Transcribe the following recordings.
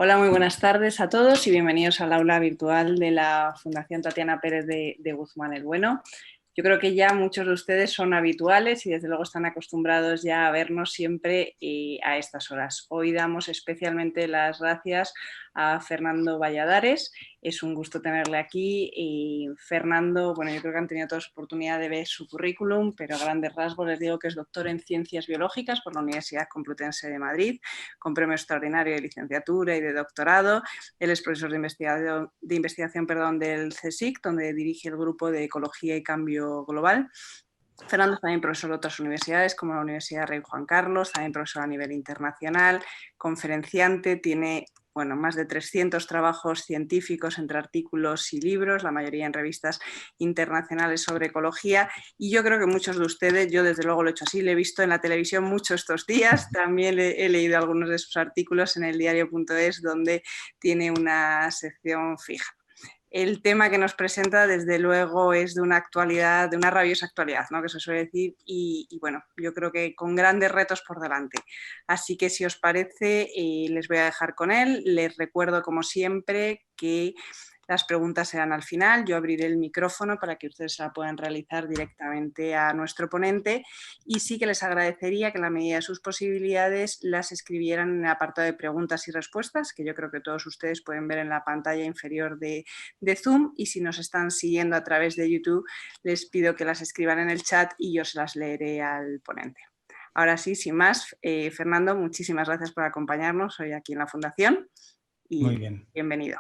Hola, muy buenas tardes a todos y bienvenidos al aula virtual de la Fundación Tatiana Pérez de Guzmán el Bueno. Yo creo que ya muchos de ustedes son habituales y desde luego están acostumbrados ya a vernos siempre a estas horas. Hoy damos especialmente las gracias a Fernando Valladares. Es un gusto tenerle aquí. Y Fernando, bueno, yo creo que han tenido todos oportunidad de ver su currículum, pero a grandes rasgos les digo que es doctor en Ciencias Biológicas por la Universidad Complutense de Madrid, con premio extraordinario de licenciatura y de doctorado. Él es profesor de investigación del CSIC, donde dirige el grupo de Ecología y Cambio Global. Fernando es también profesor de otras universidades, como la Universidad Rey Juan Carlos, también profesor a nivel internacional, conferenciante, tiene más de 300 trabajos científicos entre artículos y libros, la mayoría en revistas internacionales sobre ecología, y yo creo que muchos de ustedes, yo desde luego lo he hecho así, le he visto en la televisión mucho estos días, también he leído algunos de sus artículos en el diario.es, donde tiene una sección fija. El tema que nos presenta, desde luego, es de una actualidad, de una rabiosa actualidad, ¿no?, que se suele decir, y bueno, yo creo que con grandes retos por delante. Así que, si os parece, les voy a dejar con él. Les recuerdo, como siempre, que las preguntas serán al final. Yo abriré el micrófono para que ustedes se la puedan realizar directamente a nuestro ponente, y sí que les agradecería que, en la medida de sus posibilidades, las escribieran en el apartado de preguntas y respuestas, que yo creo que todos ustedes pueden ver en la pantalla inferior de Zoom, y si nos están siguiendo a través de YouTube, les pido que las escriban en el chat y yo se las leeré al ponente. Ahora sí, sin más, Fernando, muchísimas gracias por acompañarnos hoy aquí en la Fundación y Muy bien. Bienvenido.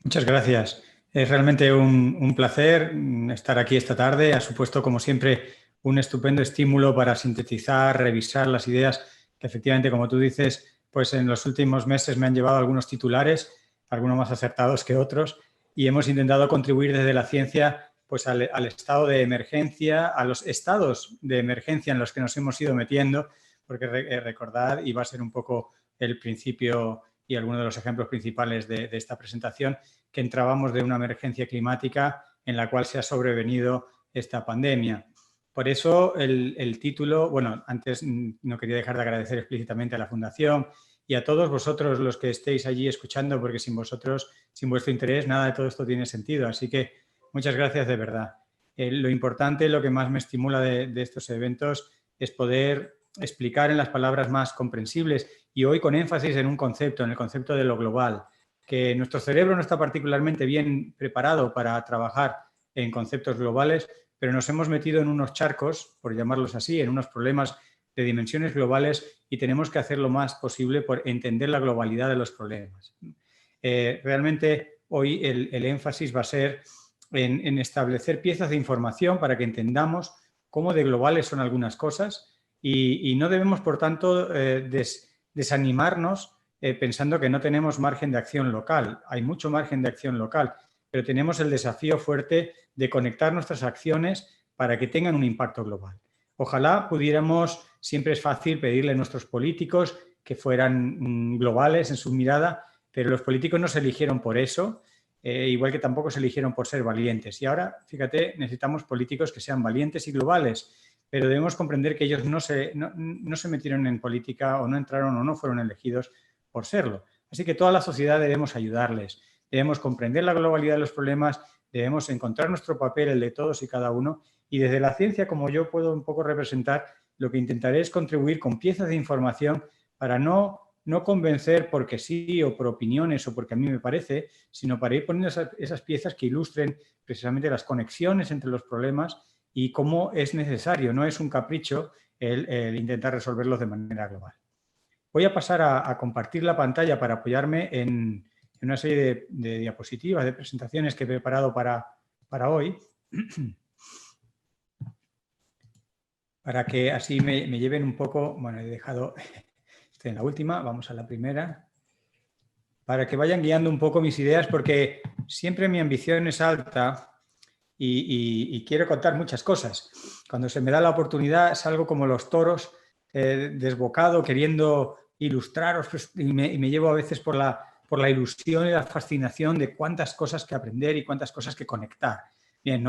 Muchas gracias. Es realmente un placer estar aquí esta tarde. Ha supuesto, como siempre, un estupendo estímulo para sintetizar, revisar las ideas que, efectivamente, como tú dices, pues en los últimos meses me han llevado algunos titulares, algunos más acertados que otros, y hemos intentado contribuir desde la ciencia pues al estado de emergencia, a los estados de emergencia en los que nos hemos ido metiendo, porque recordad, y va a ser un poco el principio y algunos de los ejemplos principales de esta presentación, que entrábamos de una emergencia climática en la cual se ha sobrevenido esta pandemia. Por eso el título, bueno, antes no quería dejar de agradecer explícitamente a la Fundación y a todos vosotros los que estéis allí escuchando, porque sin vosotros, sin vuestro interés, nada de todo esto tiene sentido. Así que muchas gracias de verdad. Lo importante, lo que más me estimula de estos eventos es poder explicar en las palabras más comprensibles, y hoy con énfasis en un concepto, en el concepto de lo global, que nuestro cerebro no está particularmente bien preparado para trabajar en conceptos globales, pero nos hemos metido en unos charcos, por llamarlos así, en unos problemas de dimensiones globales, y tenemos que hacer lo más posible por entender la globalidad de los problemas. Realmente hoy el énfasis va a ser en establecer piezas de información para que entendamos cómo de globales son algunas cosas, y no debemos, por tanto, desanimarnos pensando que no tenemos margen de acción local. Hay mucho margen de acción local, pero tenemos el desafío fuerte de conectar nuestras acciones para que tengan un impacto global. Ojalá pudiéramos, siempre es fácil pedirle a nuestros políticos que fueran globales en su mirada, pero los políticos no se eligieron por eso, igual que tampoco se eligieron por ser valientes. Y ahora, fíjate, necesitamos políticos que sean valientes y globales, pero debemos comprender que ellos no se metieron en política, o no entraron o no fueron elegidos por serlo. Así que toda la sociedad debemos ayudarles, debemos comprender la globalidad de los problemas, debemos encontrar nuestro papel, el de todos y cada uno, y desde la ciencia, como yo puedo un poco representar, lo que intentaré es contribuir con piezas de información para no convencer porque sí, o por opiniones, o porque a mí me parece, sino para ir poniendo esas piezas que ilustren precisamente las conexiones entre los problemas y cómo es necesario, no es un capricho el intentar resolverlos de manera global. Voy a pasar a compartir la pantalla para apoyarme en una serie de diapositivas, de presentaciones que he preparado para hoy, para que así me lleven un poco. Bueno, he dejado, estoy en la última, vamos a la primera, para que vayan guiando un poco mis ideas, porque siempre mi ambición es alta y quiero contar muchas cosas. Cuando se me da la oportunidad salgo como los toros, desbocado, queriendo ilustraros, pues, y me llevo a veces por la ilusión y la fascinación de cuántas cosas que aprender y cuántas cosas que conectar. Bien,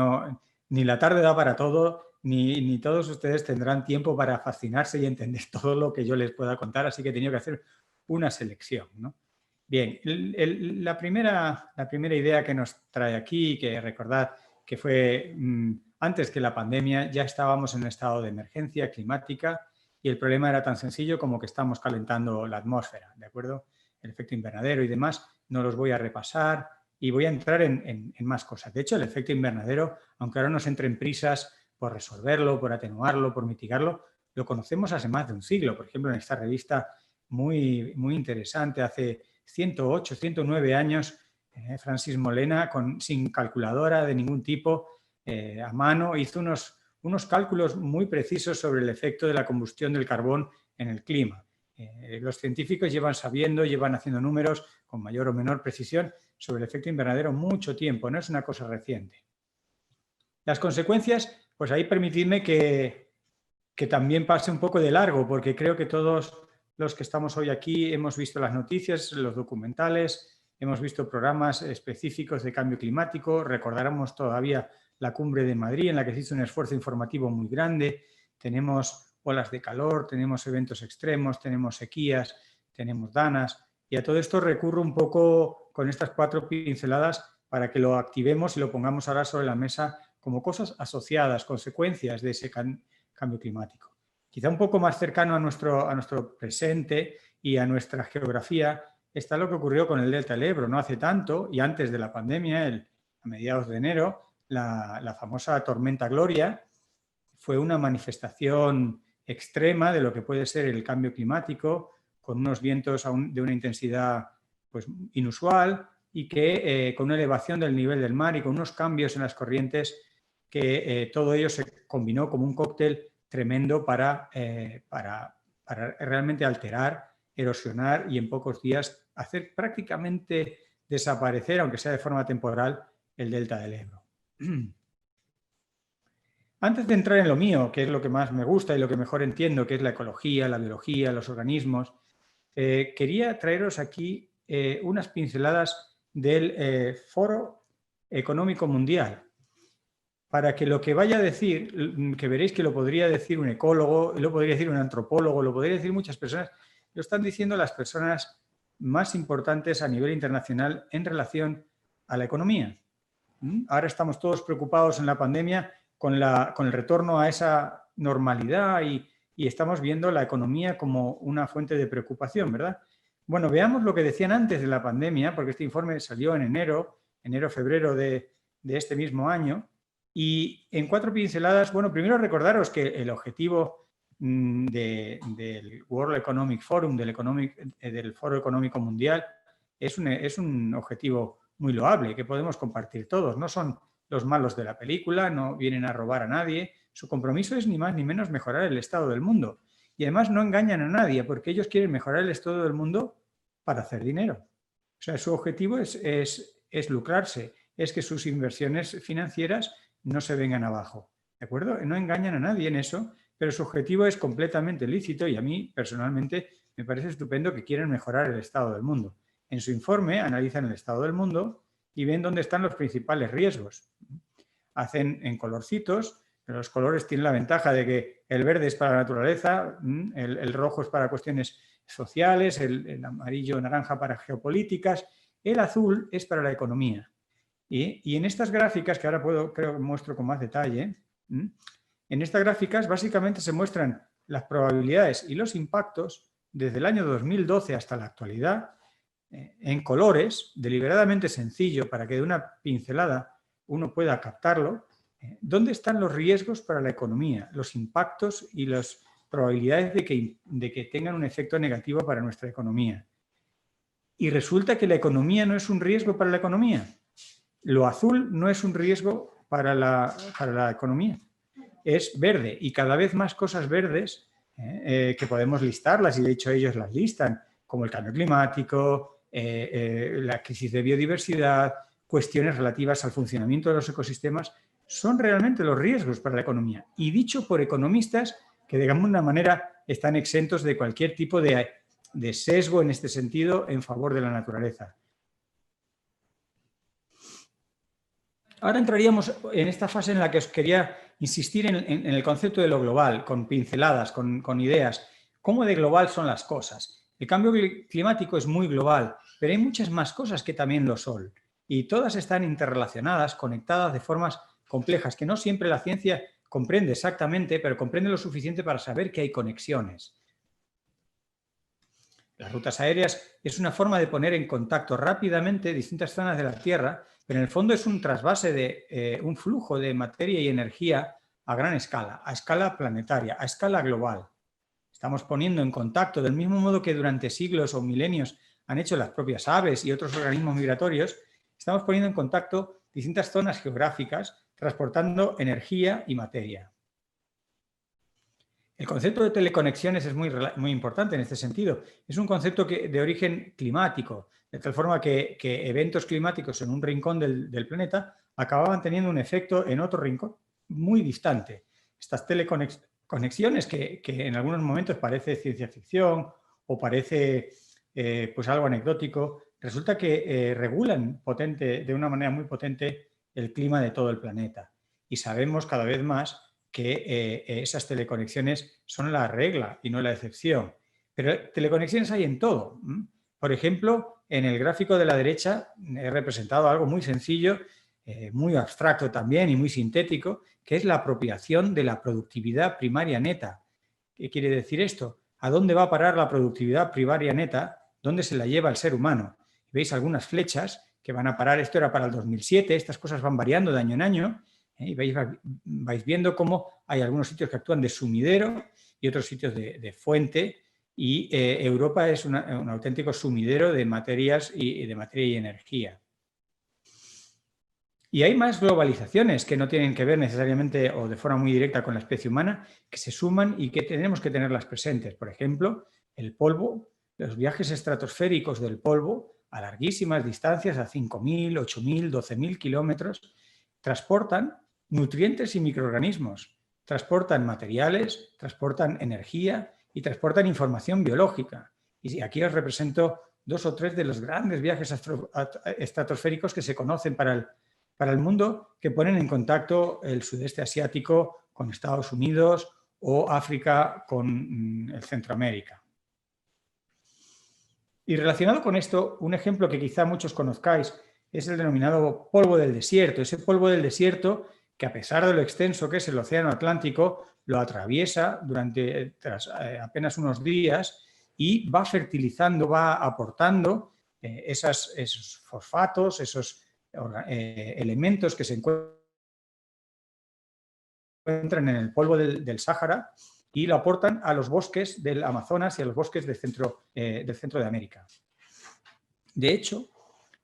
ni la tarde da para todo, ni todos ustedes tendrán tiempo para fascinarse y entender todo lo que yo les pueda contar, así que he tenido que hacer una selección, ¿no? Bien, la primera idea que nos trae aquí, que recordad que fue antes que la pandemia, ya estábamos en un estado de emergencia climática y el problema era tan sencillo como que estamos calentando la atmósfera, ¿de acuerdo? El efecto invernadero y demás, no los voy a repasar y voy a entrar en más cosas. De hecho, el efecto invernadero, aunque ahora nos entren prisas por resolverlo, por atenuarlo, por mitigarlo, lo conocemos hace más de un siglo. Por ejemplo, en esta revista muy interesante, hace 108, 109 años, Francis Molena, sin calculadora de ningún tipo, a mano, hizo unos cálculos muy precisos sobre el efecto de la combustión del carbón en el clima. Los científicos llevan haciendo números con mayor o menor precisión sobre el efecto invernadero mucho tiempo, no es una cosa reciente. Las consecuencias, pues ahí permitidme que también pase un poco de largo, porque creo que todos los que estamos hoy aquí hemos visto las noticias, los documentales, hemos visto programas específicos de cambio climático, recordaremos todavía la cumbre de Madrid en la que se hizo un esfuerzo informativo muy grande, tenemos olas de calor, tenemos eventos extremos, tenemos sequías, tenemos danas, y a todo esto recurro un poco con estas 4 pinceladas para que lo activemos y lo pongamos ahora sobre la mesa como cosas asociadas, consecuencias de ese cambio climático. Quizá un poco más cercano a nuestro presente y a nuestra geografía está lo que ocurrió con el delta del Ebro. No hace tanto, y antes de la pandemia, a mediados de enero, la famosa tormenta Gloria fue una manifestación extrema de lo que puede ser el cambio climático, con unos vientos de una intensidad pues, inusual y que con una elevación del nivel del mar y con unos cambios en las corrientes que todo ello se combinó como un cóctel tremendo para realmente alterar, erosionar y en pocos días hacer prácticamente desaparecer, aunque sea de forma temporal, el delta del Ebro. Antes de entrar en lo mío, que es lo que más me gusta y lo que mejor entiendo, que es la ecología, la biología, los organismos, quería traeros aquí unas pinceladas del Foro Económico Mundial, para que lo que vaya a decir, que veréis que lo podría decir un ecólogo, lo podría decir un antropólogo, lo podría decir muchas personas, lo están diciendo las personas más importantes a nivel internacional en relación a la economía. Ahora estamos todos preocupados en la pandemia con el retorno a esa normalidad y estamos viendo la economía como una fuente de preocupación, ¿verdad? Bueno, veamos lo que decían antes de la pandemia, porque este informe salió en enero-febrero de este mismo año. Y en 4 pinceladas, bueno, primero recordaros que el objetivo del World Economic Forum, del Foro Económico Mundial, es un objetivo muy loable que podemos compartir todos. No son los malos de la película, no vienen a robar a nadie. Su compromiso es ni más ni menos mejorar el estado del mundo. Y además no engañan a nadie porque ellos quieren mejorar el estado del mundo para hacer dinero. O sea, su objetivo es lucrarse, es que sus inversiones financieras no se vengan abajo, ¿de acuerdo? No engañan a nadie en eso, pero su objetivo es completamente lícito y a mí, personalmente, me parece estupendo que quieren mejorar el estado del mundo. En su informe analizan el estado del mundo y ven dónde están los principales riesgos. Hacen en colorcitos, pero los colores tienen la ventaja de que el verde es para la naturaleza, el rojo es para cuestiones sociales, el amarillo naranja para geopolíticas, el azul es para la economía. Y en estas gráficas, que ahora creo que muestro con más detalle, en estas gráficas básicamente se muestran las probabilidades y los impactos desde el año 2012 hasta la actualidad en colores, deliberadamente sencillo para que de una pincelada uno pueda captarlo, dónde están los riesgos para la economía, los impactos y las probabilidades de que tengan un efecto negativo para nuestra economía. Y resulta que la economía no es un riesgo para la economía. Lo azul no es un riesgo para la economía, es verde y cada vez más cosas verdes que podemos listarlas y de hecho ellos las listan, como el cambio climático, la crisis de biodiversidad, cuestiones relativas al funcionamiento de los ecosistemas, son realmente los riesgos para la economía. Y dicho por economistas que de alguna manera están exentos de cualquier tipo de sesgo en este sentido en favor de la naturaleza. Ahora entraríamos en esta fase en la que os quería insistir en el concepto de lo global, con pinceladas, con ideas. ¿Cómo de global son las cosas? El cambio climático es muy global, pero hay muchas más cosas que también lo son. Y todas están interrelacionadas, conectadas de formas complejas, que no siempre la ciencia comprende exactamente, pero comprende lo suficiente para saber que hay conexiones. Las rutas aéreas es una forma de poner en contacto rápidamente distintas zonas de la Tierra, pero en el fondo es un trasvase de un flujo de materia y energía a gran escala, a escala planetaria, a escala global. Estamos poniendo en contacto, del mismo modo que durante siglos o milenios han hecho las propias aves y otros organismos migratorios, estamos poniendo en contacto distintas zonas geográficas, transportando energía y materia. El concepto de teleconexiones es muy importante en este sentido. Es un concepto de origen climático, de tal forma que eventos climáticos en un rincón del planeta acababan teniendo un efecto en otro rincón muy distante. Estas teleconexiones que en algunos momentos parece ciencia ficción o parece pues algo anecdótico, resulta que regulan de una manera muy potente el clima de todo el planeta. Y sabemos cada vez más que esas teleconexiones son la regla y no la excepción. Pero teleconexiones hay en todo. Por ejemplo, en el gráfico de la derecha he representado algo muy sencillo, muy abstracto también y muy sintético, que es la apropiación de la productividad primaria neta. ¿Qué quiere decir esto? ¿A dónde va a parar la productividad primaria neta? ¿Dónde se la lleva el ser humano? Veis algunas flechas que van a parar, esto era para el 2007, estas cosas van variando de año en año, y vais viendo cómo hay algunos sitios que actúan de sumidero y otros sitios de fuente, y Europa es un auténtico sumidero de materias y de materia y energía. Y hay más globalizaciones que no tienen que ver necesariamente o de forma muy directa con la especie humana, que se suman y que tenemos que tenerlas presentes. Por ejemplo, el polvo, los viajes estratosféricos del polvo a larguísimas distancias, a 5.000, 8.000, 12.000 kilómetros, transportan nutrientes y microorganismos, transportan materiales, transportan energía y transportan información biológica. Y aquí os represento 2 o 3 de los grandes viajes estratosféricos que se conocen para el mundo, que ponen en contacto el sudeste asiático con Estados Unidos o África con el Centroamérica. Y relacionado con esto, un ejemplo que quizá muchos conozcáis es el denominado polvo del desierto. Ese polvo del desierto que, a pesar de lo extenso que es el océano Atlántico, lo atraviesa tras apenas unos días y va fertilizando, va aportando esos fosfatos, esos elementos que se encuentran en el polvo del Sáhara y lo aportan a los bosques del Amazonas y a los bosques del centro de América. De hecho,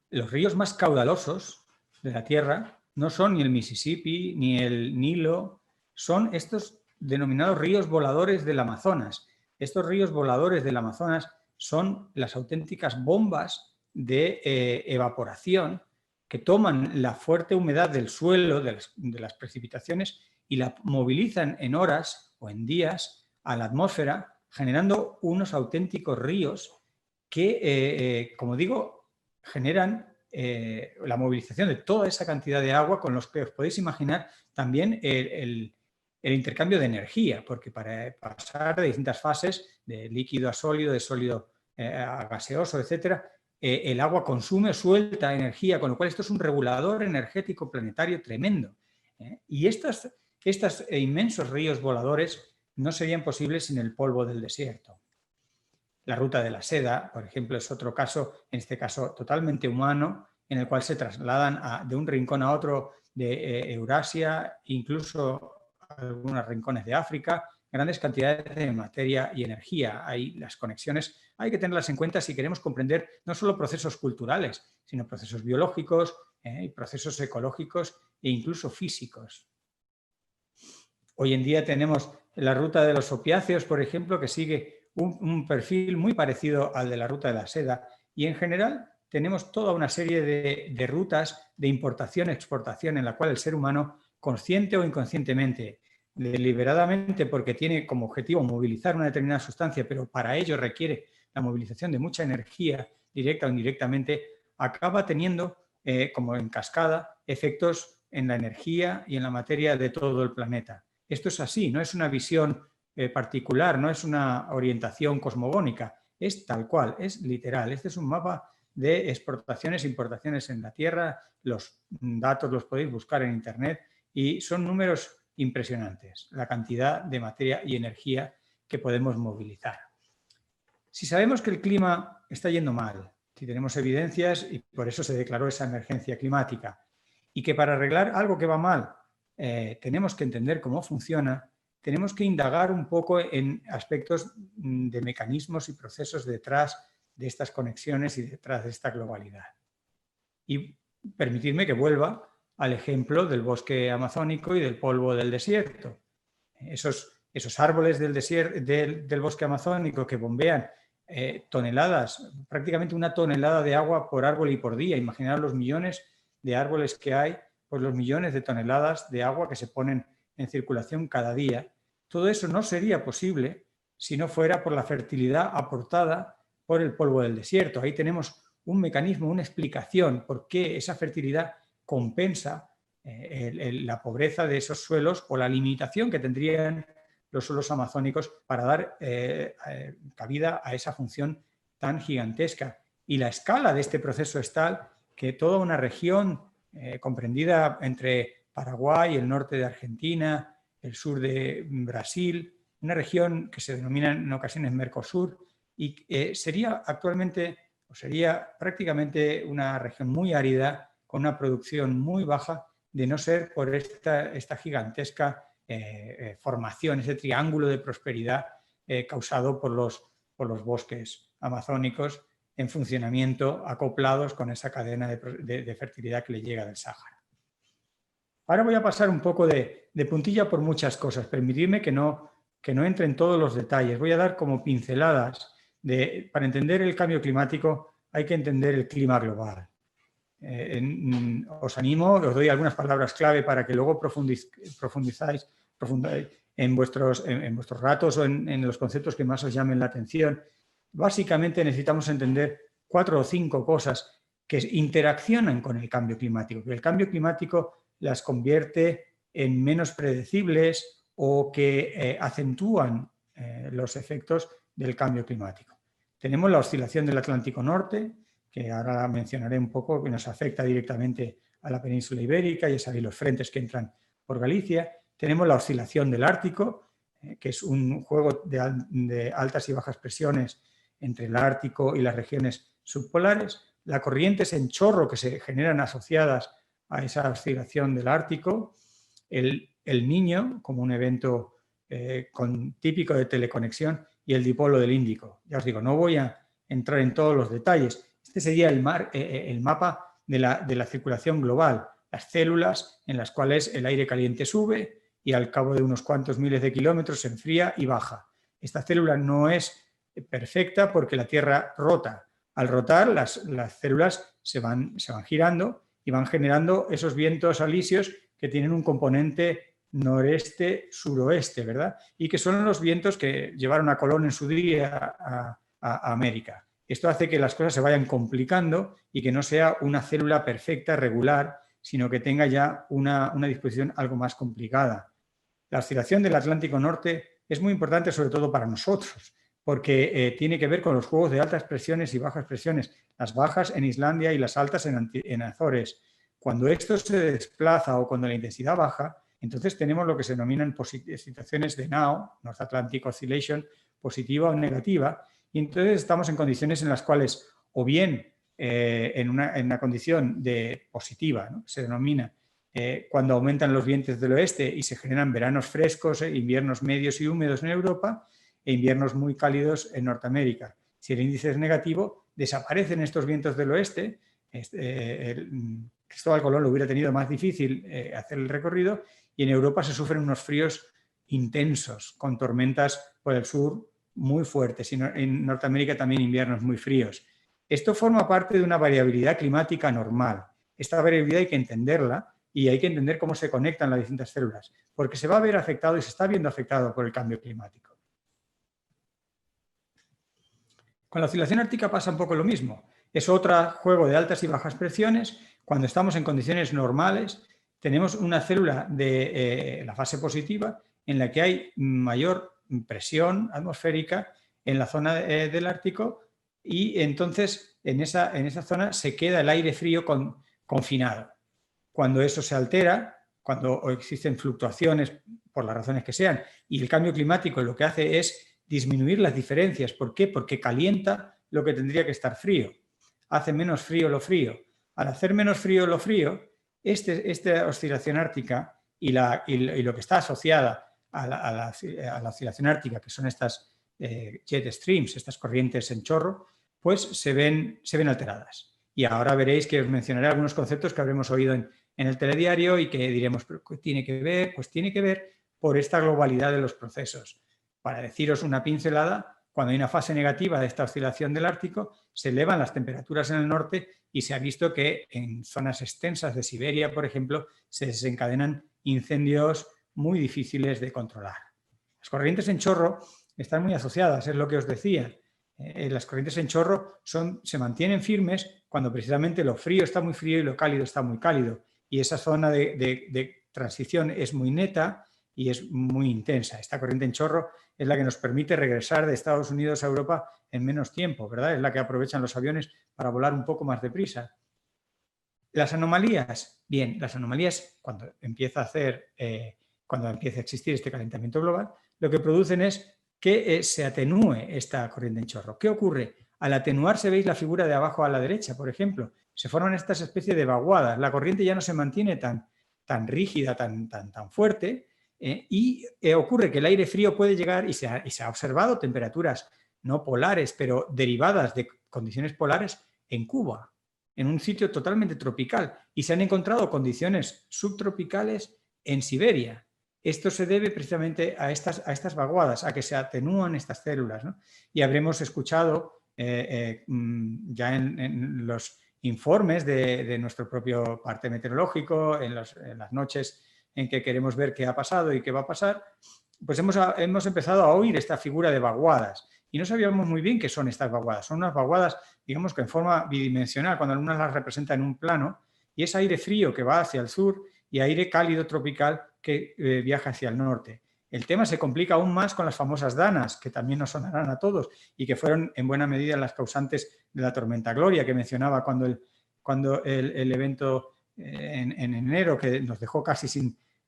los ríos más caudalosos de la Tierra no son ni el Mississippi ni el Nilo, son estos denominados ríos voladores del Amazonas. Estos ríos voladores del Amazonas son las auténticas bombas de evaporación que toman la fuerte humedad del suelo, de las precipitaciones, y la movilizan en horas o en días a la atmósfera, generando unos auténticos ríos que, como digo, generan la movilización de toda esa cantidad de agua, con los que os podéis imaginar también el intercambio de energía, porque para pasar de distintas fases, de líquido a sólido, de sólido a gaseoso, etcétera, el agua consume o suelta energía, con lo cual esto es un regulador energético planetario tremendo. Y estos inmensos ríos voladores no serían posibles sin el polvo del desierto. La ruta de la seda, por ejemplo, es otro caso, en este caso totalmente humano, en el cual se trasladan de un rincón a otro de Eurasia, incluso algunos rincones de África, grandes cantidades de materia y energía. Ahí las conexiones hay que tenerlas en cuenta si queremos comprender no solo procesos culturales, sino procesos biológicos, procesos ecológicos e incluso físicos. Hoy en día tenemos la ruta de los opiáceos, por ejemplo, que sigue un perfil muy parecido al de la ruta de la seda, y en general tenemos toda una serie de rutas de importación-exportación en la cual el ser humano, consciente o inconscientemente, deliberadamente, porque tiene como objetivo movilizar una determinada sustancia, pero para ello requiere la movilización de mucha energía, directa o indirectamente, acaba teniendo, como en cascada, efectos en la energía y en la materia de todo el planeta. Esto es así, no es una visión particular, no es una orientación cosmogónica, es tal cual, es literal. Este es un mapa de exportaciones e importaciones en la Tierra. Los datos los podéis buscar en Internet y son números impresionantes, la cantidad de materia y energía que podemos movilizar. Si sabemos que el clima está yendo mal, si tenemos evidencias y por eso se declaró esa emergencia climática, y que para arreglar algo que va mal tenemos que entender cómo funciona, tenemos que indagar un poco en aspectos de mecanismos y procesos detrás de estas conexiones y detrás de esta globalidad. Y permitidme que vuelva al ejemplo del bosque amazónico y del polvo del desierto. Esos árboles del bosque amazónico que bombean toneladas, prácticamente 1 tonelada de agua por árbol y por día. Imaginar los millones de árboles que hay, pues los millones de toneladas de agua que se ponen en circulación cada día. Todo eso no sería posible si no fuera por la fertilidad aportada por el polvo del desierto. Ahí tenemos un mecanismo, una explicación por qué esa fertilidad compensa la pobreza de esos suelos o la limitación que tendrían los suelos amazónicos para dar cabida a esa función tan gigantesca. Y la escala de este proceso es tal que toda una región comprendida entre Paraguay, el norte de Argentina, el sur de Brasil, una región que se denomina en ocasiones Mercosur, y sería actualmente, o sería prácticamente una región muy árida, con una producción muy baja, de no ser por esta gigantesca formación, ese triángulo de prosperidad causado por los bosques amazónicos en funcionamiento, acoplados con esa cadena de fertilidad que le llega del Sáhara. Ahora voy a pasar un poco de puntilla por muchas cosas. Permitidme que no entre en todos los detalles. Voy a dar como pinceladas. Para entender el cambio climático hay que entender el clima global. Os animo, os doy algunas palabras clave para que luego profundizáis en vuestros ratos o en los conceptos que más os llamen la atención. Básicamente necesitamos entender 4 o 5 cosas que interaccionan con el cambio climático, que el cambio climático las convierte en menos predecibles o que acentúan los efectos del cambio climático. Tenemos la oscilación del Atlántico Norte, que ahora mencionaré un poco, que nos afecta directamente a la península ibérica, ya sabéis los frentes que entran por Galicia. Tenemos la oscilación del Ártico, que es un juego de altas y bajas presiones entre el Ártico y las regiones subpolares. Las corrientes en chorro que se generan asociadas a esa oscilación del Ártico. El Niño, como un evento típico de teleconexión, y el dipolo del Índico. Ya os digo, no voy a entrar en todos los detalles. Este sería el mapa de la circulación global, las células en las cuales el aire caliente sube y al cabo de unos cuantos miles de kilómetros se enfría y baja. Esta célula no es perfecta porque la Tierra rota. Al rotar, las células se van girando y van generando esos vientos alisios que tienen un componente noreste-suroeste, ¿verdad? Y que son los vientos que llevaron a Colón en su día a América. Esto hace que las cosas se vayan complicando y que no sea una célula perfecta, regular, sino que tenga ya una disposición algo más complicada. La oscilación del Atlántico Norte es muy importante, sobre todo para nosotros, porque tiene que ver con los juegos de altas presiones y bajas presiones, las bajas en Islandia y las altas en Azores. Cuando esto se desplaza o cuando la intensidad baja, entonces tenemos lo que se denominan situaciones de NAO, North Atlantic Oscillation, positiva o negativa, y entonces estamos en condiciones en las cuales o bien en una condición de positiva, ¿no? Se denomina cuando aumentan los vientos del oeste y se generan veranos frescos, inviernos medios y húmedos en Europa e inviernos muy cálidos en Norteamérica. Si el índice es negativo, desaparecen estos vientos del oeste. Cristóbal Colón lo hubiera tenido más difícil hacer el recorrido, y en Europa se sufren unos fríos intensos, con tormentas por el sur muy fuertes, y en Norteamérica también inviernos muy fríos. Esto forma parte de una variabilidad climática normal. Esta variabilidad hay que entenderla y hay que entender cómo se conectan las distintas células, porque se va a ver afectado y se está viendo afectado por el cambio climático. Con la oscilación ártica pasa un poco lo mismo. Es otro juego de altas y bajas presiones. Cuando estamos en condiciones normales, tenemos una célula de la fase positiva en la que hay mayor presión atmosférica en la zona del Ártico y entonces en esa zona se queda el aire frío confinado. Cuando eso se altera, cuando existen fluctuaciones por las razones que sean, y el cambio climático lo que hace es disminuir las diferencias. ¿Por qué? Porque calienta lo que tendría que estar frío. Hace menos frío lo frío. Al hacer menos frío lo frío, esta oscilación ártica y lo que está asociada a la oscilación ártica, que son estas jet streams, estas corrientes en chorro, pues se ven alteradas. Y ahora veréis que os mencionaré algunos conceptos que habremos oído en el telediario y que diremos, ¿pero qué tiene que ver? Pues tiene que ver por esta globalidad de los procesos. Para deciros una pincelada, cuando hay una fase negativa de esta oscilación del Ártico, se elevan las temperaturas en el norte y se ha visto que en zonas extensas de Siberia, por ejemplo, se desencadenan incendios muy difíciles de controlar. Las corrientes en chorro están muy asociadas, es lo que os decía. Las corrientes en chorro se mantienen firmes cuando precisamente lo frío está muy frío y lo cálido está muy cálido. Y esa zona de transición es muy neta y es muy intensa. Esta corriente en chorro es la que nos permite regresar de Estados Unidos a Europa en menos tiempo, ¿verdad? Es la que aprovechan los aviones para volar un poco más deprisa. Las anomalías, bien, las anomalías cuando empieza a existir este calentamiento global, lo que producen es que se atenúe esta corriente en chorro. ¿Qué ocurre? Al atenuarse, veis la figura de abajo a la derecha, por ejemplo, se forman estas especies de vaguadas. La corriente ya no se mantiene tan rígida, tan fuerte, y ocurre que el aire frío puede llegar, y se ha observado temperaturas no polares, pero derivadas de condiciones polares en Cuba, en un sitio totalmente tropical, y se han encontrado condiciones subtropicales en Siberia. Esto se debe precisamente a estas vaguadas, a que se atenúan estas células, ¿no? Y habremos escuchado ya en los informes de nuestro propio parte meteorológico, en las noches en que queremos ver qué ha pasado y qué va a pasar, pues hemos empezado a oír esta figura de vaguadas. Y no sabíamos muy bien qué son estas vaguadas. Son unas vaguadas, digamos que en forma bidimensional, cuando algunas las representan en un plano, y es aire frío que va hacia el sur y aire cálido tropical que viaja hacia el norte. El tema se complica aún más con las famosas danas, que también nos sonarán a todos y que fueron en buena medida las causantes de la tormenta Gloria que mencionaba cuando el evento en enero, que nos dejó casi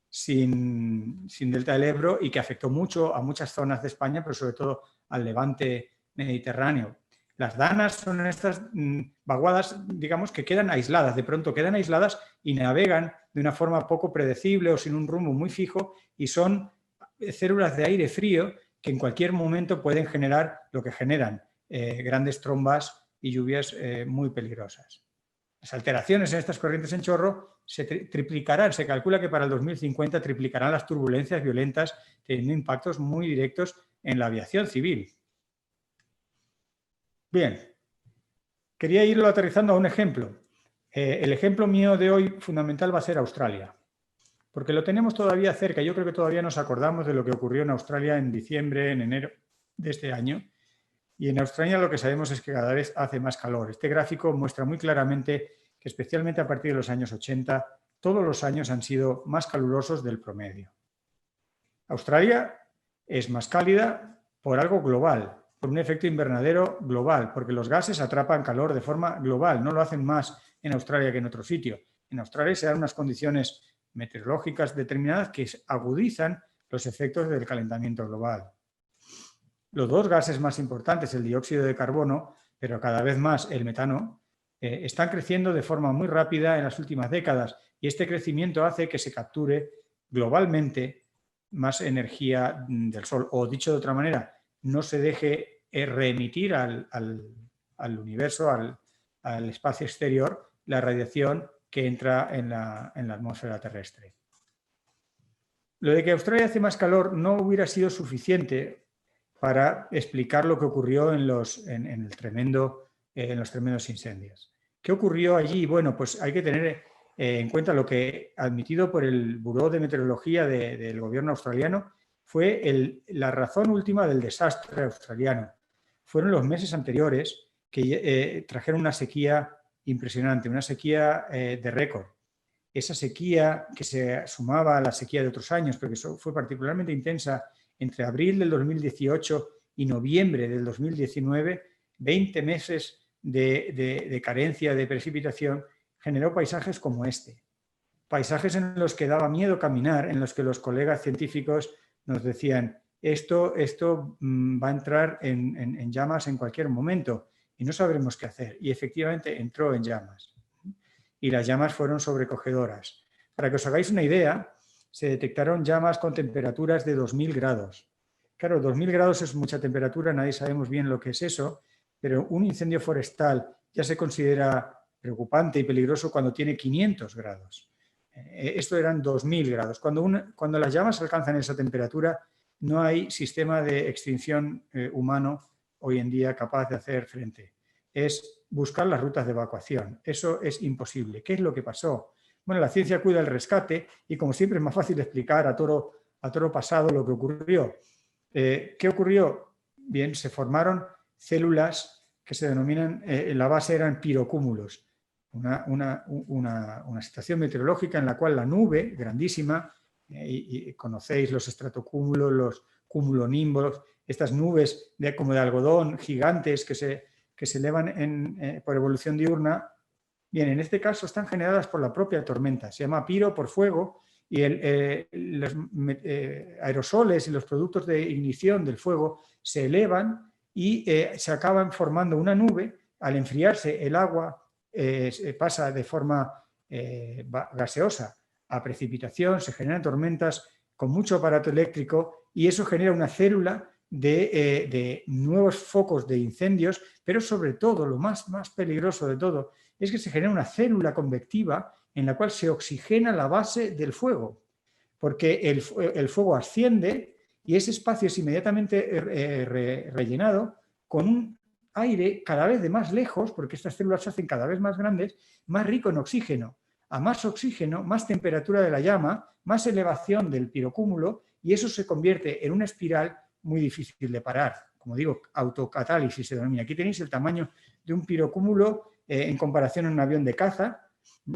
sin delta del Ebro y que afectó mucho a muchas zonas de España, pero sobre todo al levante mediterráneo. Las danas son estas vaguadas, digamos, que quedan aisladas, de pronto quedan aisladas y navegan de una forma poco predecible o sin un rumbo muy fijo, y son células de aire frío que en cualquier momento pueden generar lo que generan, grandes trombas y lluvias muy peligrosas. Las alteraciones en estas corrientes en chorro se triplicarán, se calcula que para el 2050 triplicarán las turbulencias violentas, teniendo impactos muy directos en la aviación civil. Bien, quería irlo aterrizando a un ejemplo. El ejemplo mío de hoy fundamental va a ser Australia, porque lo tenemos todavía cerca. Yo creo que todavía nos acordamos de lo que ocurrió en Australia en diciembre, en enero de este año. Y en Australia lo que sabemos es que cada vez hace más calor. Este gráfico muestra muy claramente que especialmente a partir de los años 80, todos los años han sido más calurosos del promedio. Australia es más cálida por algo global, por un efecto invernadero global, porque los gases atrapan calor de forma global, no lo hacen más en Australia que en otro sitio. En Australia se dan unas condiciones meteorológicas determinadas que agudizan los efectos del calentamiento global. Los dos gases más importantes, el dióxido de carbono, pero cada vez más el metano, están creciendo de forma muy rápida en las últimas décadas, y este crecimiento hace que se capture globalmente más energía del Sol, o dicho de otra manera, no se deje reemitir al universo, al espacio exterior, la radiación que entra en la atmósfera terrestre. Lo de que Australia hace más calor no hubiera sido suficiente para explicar lo que ocurrió en los tremendos incendios. ¿Qué ocurrió allí? Bueno, pues hay que tener en cuenta lo que, admitido por el Buró de Meteorología del gobierno australiano, fue la razón última del desastre australiano. Fueron los meses anteriores que trajeron una sequía impresionante, una sequía de récord. Esa sequía que se sumaba a la sequía de otros años, pero que fue particularmente intensa entre abril del 2018 y noviembre del 2019, 20 meses de carencia de precipitación, generó paisajes como este. Paisajes en los que daba miedo caminar, en los que los colegas científicos nos decían, esto va a entrar en llamas en cualquier momento y no sabremos qué hacer. Y efectivamente entró en llamas. Y las llamas fueron sobrecogedoras. Para que os hagáis una idea, se detectaron llamas con temperaturas de 2000 grados. Claro, 2000 grados es mucha temperatura, nadie sabemos bien lo que es eso, pero un incendio forestal ya se considera preocupante y peligroso cuando tiene 500 grados. Esto eran 2000 grados. Cuando las llamas alcanzan esa temperatura, no hay sistema de extinción humano hoy en día capaz de hacer frente. Es buscar las rutas de evacuación. Eso es imposible. ¿Qué es lo que pasó? Bueno, la ciencia cuida el rescate y, como siempre, es más fácil explicar a toro pasado lo que ocurrió. ¿Qué ocurrió? Bien, se formaron células que se denominan, en la base eran pirocúmulos. Una situación meteorológica en la cual la nube, grandísima, y conocéis los estratocúmulos, los cumulonimbos, estas nubes como de algodón gigantes que se elevan por evolución diurna. Bien, en este caso están generadas por la propia tormenta, se llama piro por fuego, y los aerosoles y los productos de ignición del fuego se elevan y se acaban formando una nube. Al enfriarse el agua pasa de forma gaseosa a precipitación, se generan tormentas con mucho aparato eléctrico y eso genera una célula de nuevos focos de incendios, pero sobre todo, lo más peligroso de todo, es que se genera una célula convectiva en la cual se oxigena la base del fuego, porque el fuego asciende y ese espacio es inmediatamente rellenado con un aire cada vez de más lejos, porque estas células se hacen cada vez más grandes, más rico en oxígeno. A más oxígeno, más temperatura de la llama, más elevación del pirocúmulo, y eso se convierte en una espiral muy difícil de parar. Como digo, autocatálisis se denomina. Aquí tenéis el tamaño de un pirocúmulo en comparación a un avión de caza,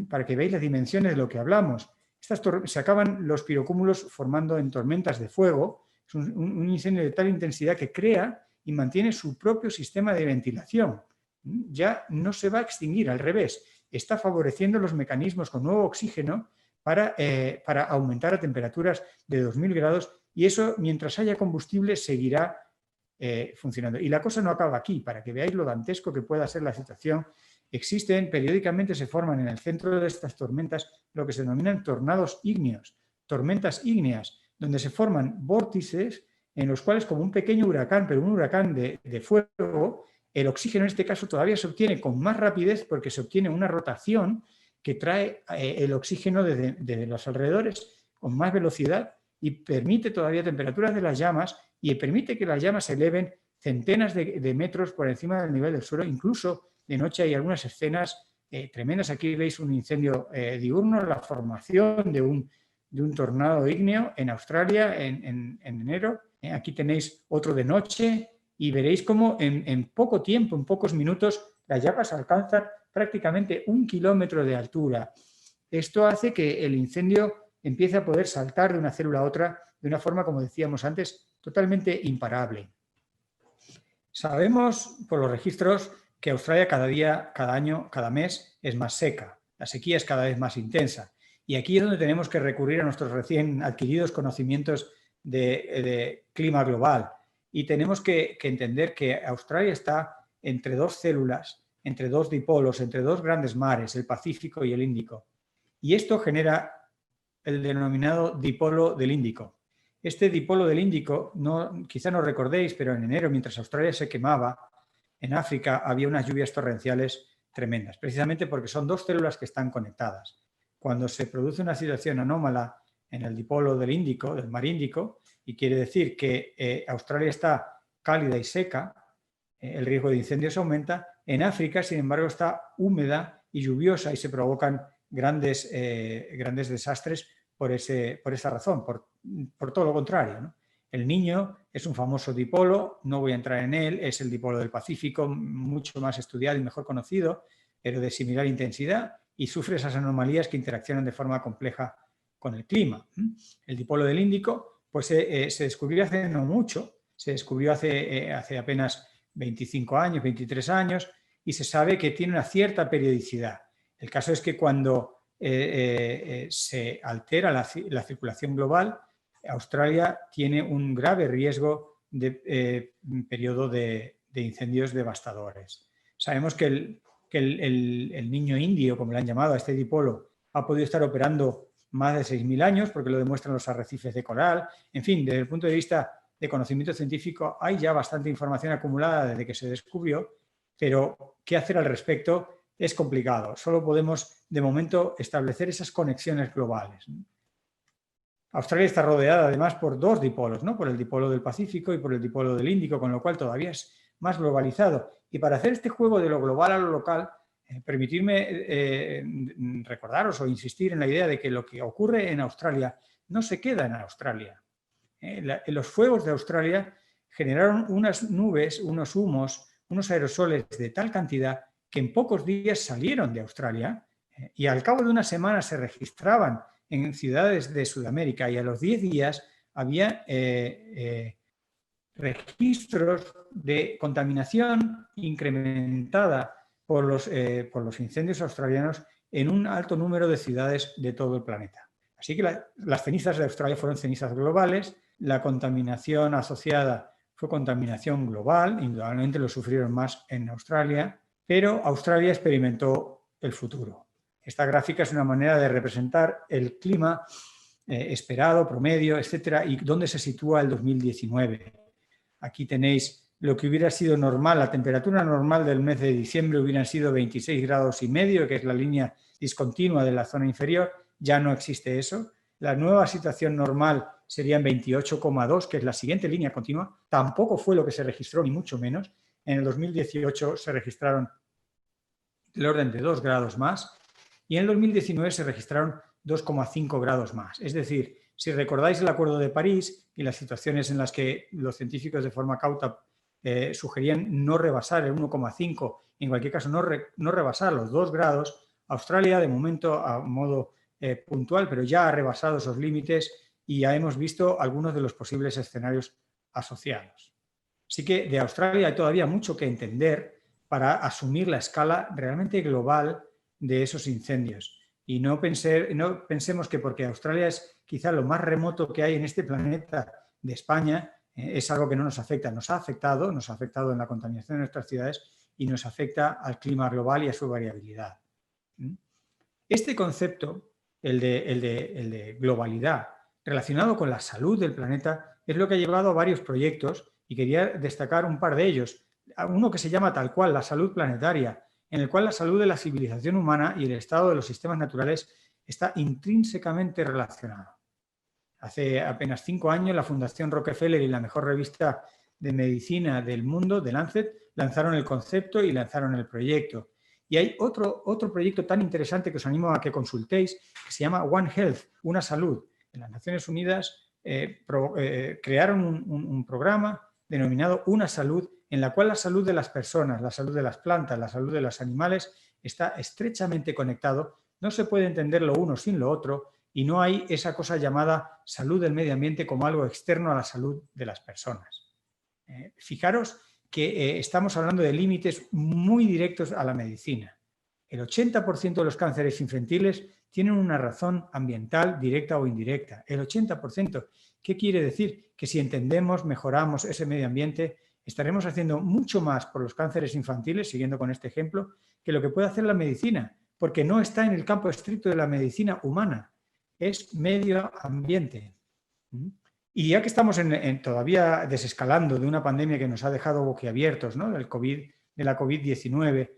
para que veáis las dimensiones de lo que hablamos. Se acaban los pirocúmulos formando en tormentas de fuego. Es un incendio de tal intensidad que crea y mantiene su propio sistema de ventilación. Ya no se va a extinguir, al revés, está favoreciendo los mecanismos con nuevo oxígeno para aumentar a temperaturas de 2000 grados y eso, mientras haya combustible, seguirá funcionando. Y la cosa no acaba aquí, para que veáis lo dantesco que pueda ser la situación. Periódicamente se forman en el centro de estas tormentas lo que se denominan tornados ígneos, tormentas ígneas, donde se forman vórtices en los cuales, como un pequeño huracán, pero un huracán de fuego, el oxígeno en este caso todavía se obtiene con más rapidez porque se obtiene una rotación que trae el oxígeno desde los alrededores con más velocidad y permite todavía temperaturas de las llamas y permite que las llamas se eleven centenas de metros por encima del nivel del suelo. Incluso de noche hay algunas escenas tremendas. Aquí veis un incendio diurno, la formación de un tornado ígneo en Australia en enero. Aquí tenéis otro de noche y veréis cómo en poco tiempo, en pocos minutos, las llamas alcanzan prácticamente 1 kilómetro de altura. Esto hace que el incendio empiece a poder saltar de una célula a otra de una forma, como decíamos antes, totalmente imparable. Sabemos por los registros que Australia cada día, cada año, cada mes es más seca. La sequía es cada vez más intensa. Y aquí es donde tenemos que recurrir a nuestros recién adquiridos conocimientos de clima global. Y tenemos que entender que Australia está entre dos células, entre dos dipolos, entre dos grandes mares, el Pacífico y el Índico. Y esto genera el denominado dipolo del Índico. Este dipolo del Índico, quizá no recordéis, pero en enero, mientras Australia se quemaba, en África había unas lluvias torrenciales tremendas, precisamente porque son dos células que están conectadas. Cuando se produce una situación anómala en el dipolo del Índico, del mar Índico, y quiere decir que Australia está cálida y seca, el riesgo de incendios aumenta. En África, sin embargo, está húmeda y lluviosa y se provocan grandes desastres por esa razón, por todo lo contrario, ¿no? El Niño es un famoso dipolo, no voy a entrar en él, es el dipolo del Pacífico, mucho más estudiado y mejor conocido, pero de similar intensidad y sufre esas anomalías que interaccionan de forma compleja con el clima. El dipolo del Índico pues, se descubrió hace no mucho Se descubrió hace apenas 25 años, 23 años, y se sabe que tiene una cierta periodicidad. El caso es que cuando se altera la circulación global, Australia tiene un grave riesgo de periodo de incendios devastadores. Sabemos que el niño indio, como le han llamado a este dipolo, ha podido estar operando más de 6.000 años, porque lo demuestran los arrecifes de coral. En fin, desde el punto de vista de conocimiento científico hay ya bastante información acumulada desde que se descubrió, pero ¿qué hacer al respecto? Es complicado. Solo podemos, de momento, establecer esas conexiones globales. Australia está rodeada además por dos dipolos, ¿no? Por el dipolo del Pacífico y por el dipolo del Índico, con lo cual todavía es más globalizado. Y para hacer este juego de lo global a lo local, permitirme recordaros o insistir en la idea de que lo que ocurre en Australia no se queda en Australia. Los fuegos de Australia generaron unas nubes, unos humos, unos aerosoles de tal cantidad que en pocos días salieron de Australia y al cabo de una semana se registraban en ciudades de Sudamérica y a los 10 días había registros de contaminación incrementada por los incendios australianos en un alto número de ciudades de todo el planeta. Así que las cenizas de Australia fueron cenizas globales, la contaminación asociada fue contaminación global, indudablemente lo sufrieron más en Australia, pero Australia experimentó el futuro. Esta gráfica es una manera de representar el clima esperado, promedio, etcétera, y dónde se sitúa el 2019. Aquí tenéis lo que hubiera sido normal, la temperatura normal del mes de diciembre hubieran sido 26,5 grados, que es la línea discontinua de la zona inferior, ya no existe eso. La nueva situación normal serían 28,2, que es la siguiente línea continua, tampoco fue lo que se registró, ni mucho menos. En el 2018 se registraron del orden de 2 grados más y en el 2019 se registraron 2,5 grados más. Es decir, si recordáis el Acuerdo de París y las situaciones en las que los científicos de forma cauta sugerían no rebasar el 1,5, en cualquier caso no rebasar los 2 grados, Australia de momento a modo puntual, pero ya ha rebasado esos límites y ya hemos visto algunos de los posibles escenarios asociados. Así que de Australia hay todavía mucho que entender para asumir la escala realmente global de esos incendios. Y no pensemos que porque Australia es quizá lo más remoto que hay en este planeta de España, es algo que no nos afecta. Nos ha afectado en la contaminación de nuestras ciudades y nos afecta al clima global y a su variabilidad. Este concepto, el de globalidad, relacionado con la salud del planeta, es lo que ha llevado a varios proyectos y quería destacar un par de ellos. Uno que se llama tal cual la salud planetaria, en el cual la salud de la civilización humana y el estado de los sistemas naturales está intrínsecamente relacionado. Hace apenas 5 años la Fundación Rockefeller y la mejor revista de medicina del mundo, The Lancet, lanzaron el concepto y lanzaron el proyecto. Y hay otro proyecto tan interesante que os animo a que consultéis, que se llama One Health, una salud. En las Naciones Unidas crearon un programa denominado Una Salud, en la cual la salud de las personas, la salud de las plantas, la salud de los animales está estrechamente conectado. No se puede entender lo uno sin lo otro y no hay esa cosa llamada salud del medio ambiente como algo externo a la salud de las personas. Fijaros que estamos hablando de límites muy directos a la medicina. El 80% de los cánceres infantiles tienen una razón ambiental directa o indirecta. El 80%. ¿Qué quiere decir? Que si entendemos, mejoramos ese medio ambiente, estaremos haciendo mucho más por los cánceres infantiles, siguiendo con este ejemplo, que lo que puede hacer la medicina, porque no está en el campo estricto de la medicina humana, es medio ambiente. Y ya que estamos todavía desescalando de una pandemia que nos ha dejado boquiabiertos, ¿no? de la COVID-19,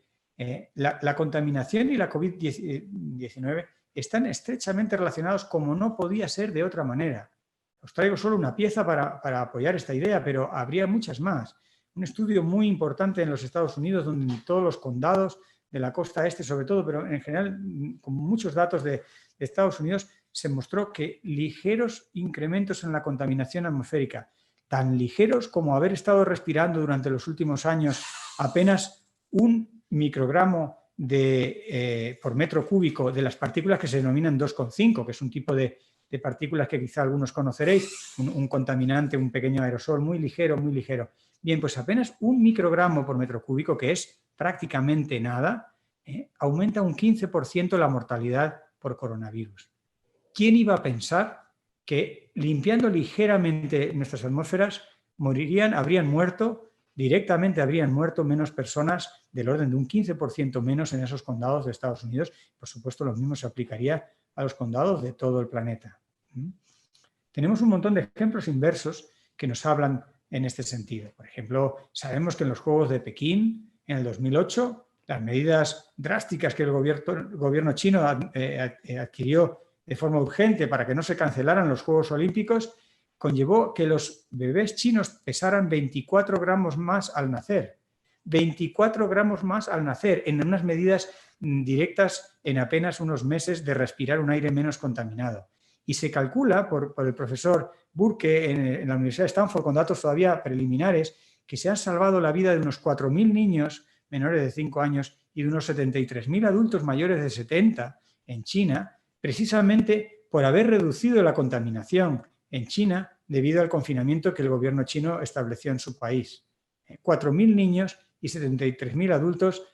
la contaminación y la COVID-19 están estrechamente relacionados como no podía ser de otra manera. Os traigo solo una pieza para apoyar esta idea, pero habría muchas más. Un estudio muy importante en los Estados Unidos, donde en todos los condados de la costa este, sobre todo, pero en general con muchos datos de Estados Unidos, se mostró que ligeros incrementos en la contaminación atmosférica, tan ligeros como haber estado respirando durante los últimos años apenas 1 microgramo por metro cúbico de las partículas que se denominan 2,5, que es un tipo de de partículas que quizá algunos conoceréis, un contaminante, un pequeño aerosol muy ligero, muy ligero. Bien, pues apenas 1 microgramo por metro cúbico, que es prácticamente nada, aumenta un 15% la mortalidad por coronavirus. ¿Quién iba a pensar que limpiando ligeramente nuestras atmósferas habrían muerto menos personas, del orden de un 15% menos en esos condados de Estados Unidos? Por supuesto, lo mismo se aplicaría a los condados de todo el planeta. Tenemos un montón de ejemplos inversos que nos hablan en este sentido. Por ejemplo, sabemos que en los Juegos de Pekín, en el 2008, las medidas drásticas que el gobierno chino adquirió de forma urgente para que no se cancelaran los Juegos Olímpicos, conllevó que los bebés chinos pesaran 24 gramos más al nacer. 24 gramos más al nacer, en unas medidas directas en apenas unos meses de respirar un aire menos contaminado. Y se calcula por el profesor Burke en la Universidad de Stanford, con datos todavía preliminares, que se han salvado la vida de unos 4.000 niños menores de 5 años y de unos 73.000 adultos mayores de 70 en China, precisamente por haber reducido la contaminación en China debido al confinamiento que el gobierno chino estableció en su país. 4.000 niños y 73.000 adultos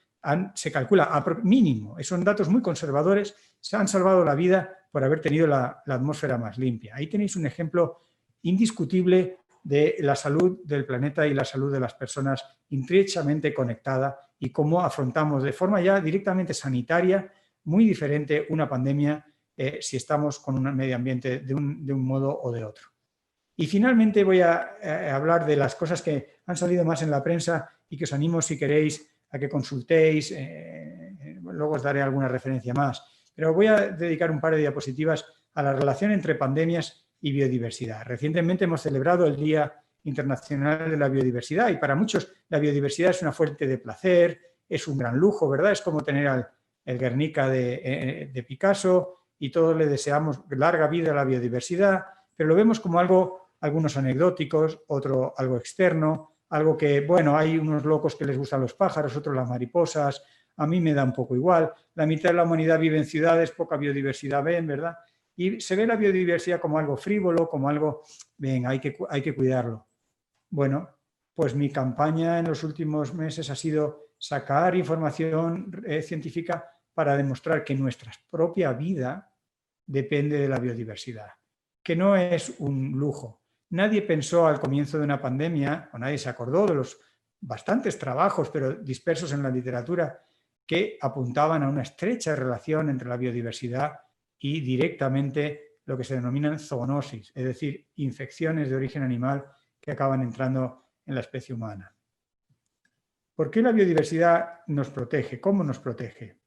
se calcula mínimo, son datos muy conservadores, se han salvado la vida por haber tenido la atmósfera más limpia. Ahí tenéis un ejemplo indiscutible de la salud del planeta y la salud de las personas estrechamente conectada y cómo afrontamos de forma ya directamente sanitaria muy diferente una pandemia si estamos con un medio ambiente de un modo o de otro. Y finalmente voy a hablar de las cosas que han salido más en la prensa y que os animo, si queréis, a que consultéis. Luego os daré alguna referencia más. Pero voy a dedicar un par de diapositivas a la relación entre pandemias y biodiversidad. Recientemente hemos celebrado el Día Internacional de la Biodiversidad y para muchos la biodiversidad es una fuente de placer, es un gran lujo, ¿verdad? Es como tener el Guernica de Picasso y todos le deseamos larga vida a la biodiversidad, pero lo vemos como algunos anecdóticos, otro algo externo, algo que, bueno, hay unos locos que les gustan los pájaros, otros las mariposas, a mí me da un poco igual, la mitad de la humanidad vive en ciudades, poca biodiversidad ven, ¿verdad? Y se ve la biodiversidad como algo frívolo, como algo, ven, hay que cuidarlo. Bueno, pues mi campaña en los últimos meses ha sido sacar información científica para demostrar que nuestra propia vida depende de la biodiversidad, que no es un lujo. Nadie pensó al comienzo de una pandemia, o nadie se acordó de los bastantes trabajos, pero dispersos en la literatura, que apuntaban a una estrecha relación entre la biodiversidad y directamente lo que se denominan zoonosis, es decir, infecciones de origen animal que acaban entrando en la especie humana. ¿Por qué la biodiversidad nos protege? ¿Cómo nos protege?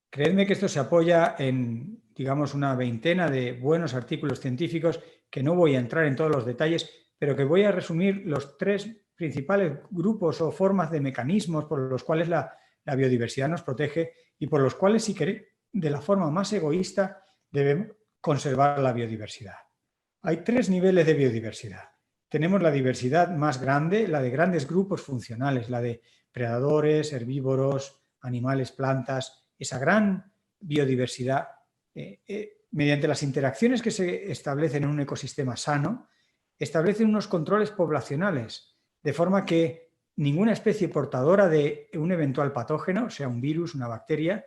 Creedme que esto se apoya en, digamos, una veintena de buenos artículos científicos que no voy a entrar en todos los detalles, pero que voy a resumir los 3 principales grupos o formas de mecanismos por los cuales la biodiversidad nos protege y por los cuales, si queréis, de la forma más egoísta, debemos conservar la biodiversidad. Hay 3 niveles de biodiversidad. Tenemos la diversidad más grande, la de grandes grupos funcionales, la de predadores, herbívoros, animales, plantas, esa gran biodiversidad, mediante las interacciones que se establecen en un ecosistema sano, establecen unos controles poblacionales, de forma que ninguna especie portadora de un eventual patógeno, sea un virus, una bacteria,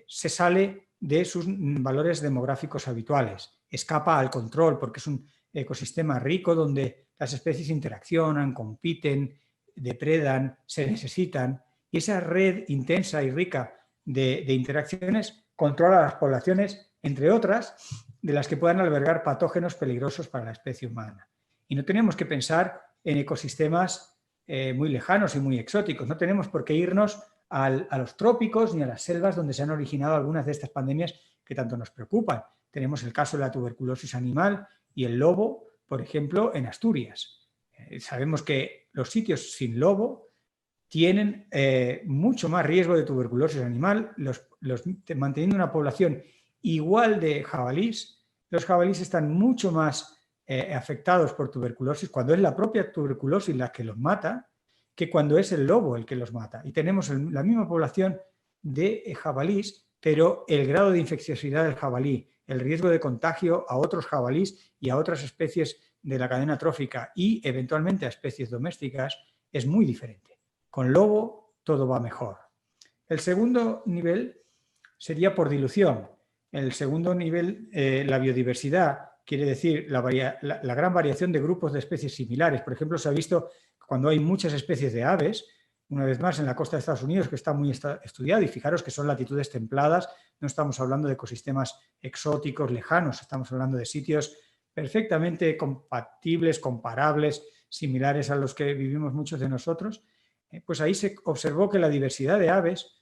se sale de sus valores demográficos habituales, escapa al control porque es un ecosistema rico donde las especies interaccionan, compiten, depredan, se necesitan, y esa red intensa y rica de interacciones controla las poblaciones, entre otras, de las que puedan albergar patógenos peligrosos para la especie humana. Y no tenemos que pensar en ecosistemas muy lejanos y muy exóticos, no tenemos por qué irnos a los trópicos ni a las selvas donde se han originado algunas de estas pandemias que tanto nos preocupan. Tenemos el caso de la tuberculosis animal y el lobo, por ejemplo, en Asturias. Sabemos que los sitios sin lobo tienen mucho más riesgo de tuberculosis animal, manteniendo una población igual de jabalís. Los jabalíes están mucho más afectados por tuberculosis cuando es la propia tuberculosis la que los mata que cuando es el lobo el que los mata. Y tenemos la misma población de jabalís pero el grado de infecciosidad del jabalí, el riesgo de contagio a otros jabalís y a otras especies de la cadena trófica y eventualmente a especies domésticas es muy diferente. Con lobo todo va mejor. El segundo nivel sería por dilución. El segundo nivel, la biodiversidad, quiere decir la gran variación de grupos de especies similares. Por ejemplo, se ha visto cuando hay muchas especies de aves, una vez más en la costa de Estados Unidos, que está muy estudiado, y fijaros que son latitudes templadas, no estamos hablando de ecosistemas exóticos, lejanos, estamos hablando de sitios perfectamente compatibles, comparables, similares a los que vivimos muchos de nosotros. Pues ahí se observó que la diversidad de aves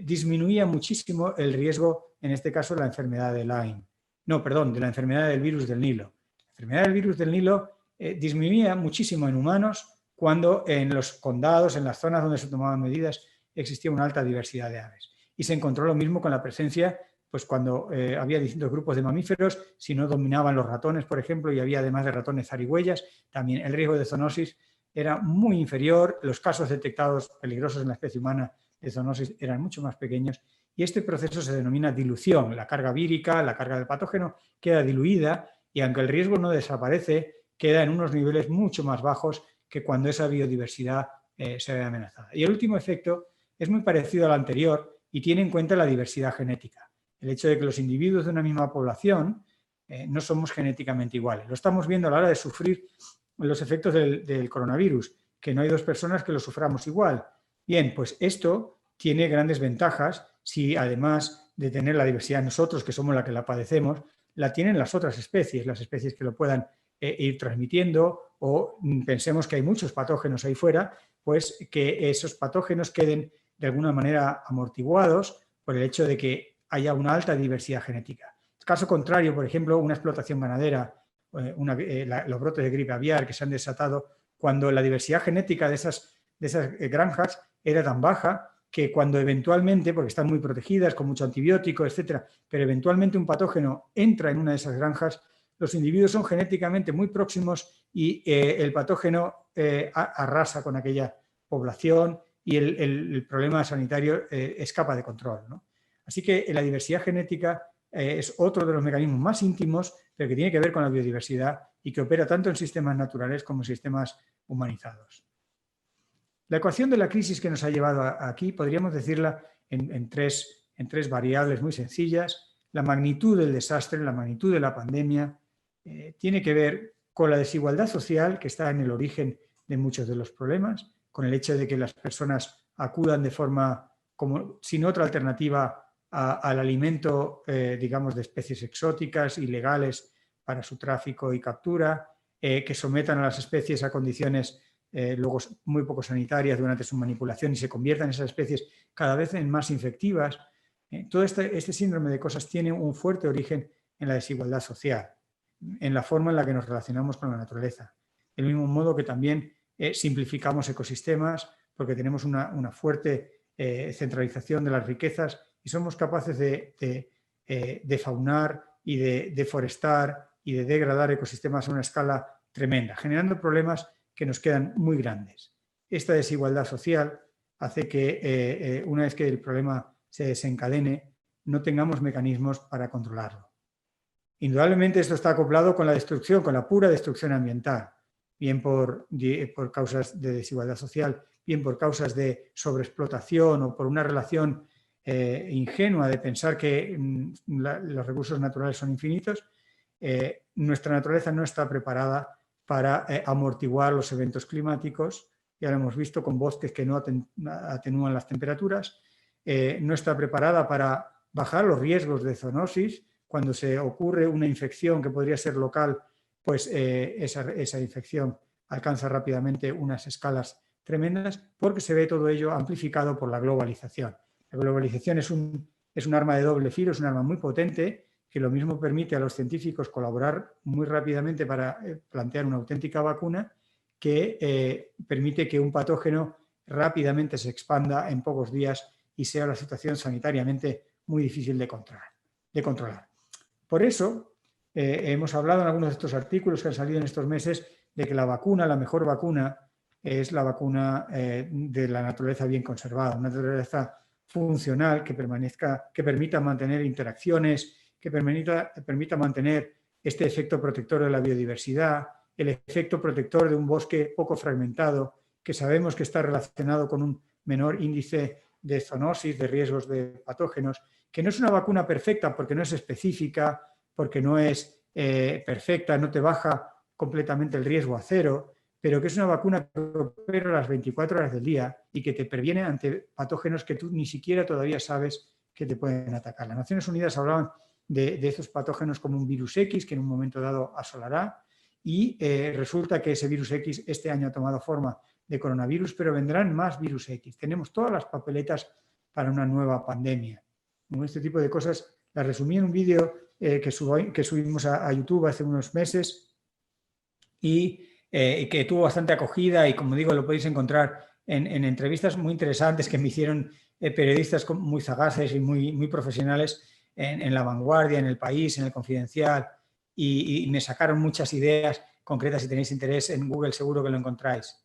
disminuía muchísimo el riesgo, en este caso, de la enfermedad de Lyme. No, perdón, de la enfermedad del virus del Nilo. La enfermedad del virus del Nilo disminuía muchísimo en humanos cuando en los condados, en las zonas donde se tomaban medidas, existía una alta diversidad de aves. Y se encontró lo mismo con la presencia, pues cuando había distintos grupos de mamíferos, si no dominaban los ratones, por ejemplo, y había además de ratones zarigüeyas, también el riesgo de zoonosis era muy inferior, los casos detectados peligrosos en la especie humana de zoonosis eran mucho más pequeños y este proceso se denomina dilución. La carga vírica, la carga del patógeno queda diluida y aunque el riesgo no desaparece, queda en unos niveles mucho más bajos que cuando esa biodiversidad se ve amenazada. Y el último efecto es muy parecido al anterior y tiene en cuenta la diversidad genética. El hecho de que los individuos de una misma población no somos genéticamente iguales. Lo estamos viendo a la hora de sufrir los efectos del coronavirus, que no hay dos personas que lo suframos igual. Bien, pues esto tiene grandes ventajas si además de tener la diversidad nosotros, que somos la que la padecemos, la tienen las otras especies, las especies que lo puedan ir transmitiendo o pensemos que hay muchos patógenos ahí fuera, pues que esos patógenos queden de alguna manera amortiguados por el hecho de que haya una alta diversidad genética. Caso contrario, por ejemplo, una explotación ganadera, los brotes de gripe aviar que se han desatado cuando la diversidad genética de esas granjas era tan baja que cuando eventualmente, porque están muy protegidas, con mucho antibiótico, etcétera, pero eventualmente un patógeno entra en una de esas granjas, los individuos son genéticamente muy próximos y el patógeno arrasa con aquella población y el problema sanitario escapa de control, ¿no? Así que la diversidad genética es otro de los mecanismos más íntimos, pero que tiene que ver con la biodiversidad y que opera tanto en sistemas naturales como en sistemas humanizados. La ecuación de la crisis que nos ha llevado aquí podríamos decirla en tres variables muy sencillas. La magnitud del desastre, la magnitud de la pandemia, tiene que ver con la desigualdad social que está en el origen de muchos de los problemas, con el hecho de que las personas acudan de forma, como sin otra alternativa, al alimento, digamos, de especies exóticas, ilegales para su tráfico y captura, que sometan a las especies a condiciones luego muy poco sanitarias durante su manipulación y se conviertan esas especies cada vez en más infectivas. Todo este síndrome de cosas tiene un fuerte origen en la desigualdad social, en la forma en la que nos relacionamos con la naturaleza. Del mismo modo que también simplificamos ecosistemas porque tenemos una fuerte centralización de las riquezas y somos capaces de faunar y de deforestar y de degradar ecosistemas a una escala tremenda, generando problemas que nos quedan muy grandes. Esta desigualdad social hace que una vez que el problema se desencadene, no tengamos mecanismos para controlarlo. Indudablemente esto está acoplado con la destrucción, con la pura destrucción ambiental, bien por causas de desigualdad social, bien por causas de sobreexplotación o por una relación ingenua de pensar que los recursos naturales son infinitos. Nuestra naturaleza no está preparada para amortiguar los eventos climáticos, ya lo hemos visto con bosques que no atenúan las temperaturas, no está preparada para bajar los riesgos de zoonosis. Cuando se ocurre una infección que podría ser local, pues esa infección alcanza rápidamente unas escalas tremendas porque se ve todo ello amplificado por la globalización. La globalización es un arma de doble filo, es un arma muy potente que lo mismo permite a los científicos colaborar muy rápidamente para plantear una auténtica vacuna que permite que un patógeno rápidamente se expanda en pocos días y sea una situación sanitariamente muy difícil de controlar. Por eso hemos hablado en algunos de estos artículos que han salido en estos meses de que la vacuna, la mejor vacuna, es la vacuna de la naturaleza bien conservada, una naturaleza funcional que permita mantener interacciones, que permita mantener este efecto protector de la biodiversidad, el efecto protector de un bosque poco fragmentado, que sabemos que está relacionado con un menor índice de zoonosis, de riesgos de patógenos, que no es una vacuna perfecta porque no es específica, porque no es perfecta, no te baja completamente el riesgo a cero, pero que es una vacuna que opera las 24 horas del día y que te previene ante patógenos que tú ni siquiera todavía sabes que te pueden atacar. Las Naciones Unidas hablaban de esos patógenos como un virus X que en un momento dado asolará y resulta que ese virus X este año ha tomado forma de coronavirus, pero vendrán más virus X. Tenemos todas las papeletas para una nueva pandemia. Este tipo de cosas las resumí en un vídeo que subimos a YouTube hace unos meses y que tuvo bastante acogida y, como digo, lo podéis encontrar en entrevistas muy interesantes que me hicieron periodistas muy sagaces y muy profesionales en La Vanguardia, en El País, en El Confidencial, y me sacaron muchas ideas concretas. Si tenéis interés en Google seguro que lo encontráis.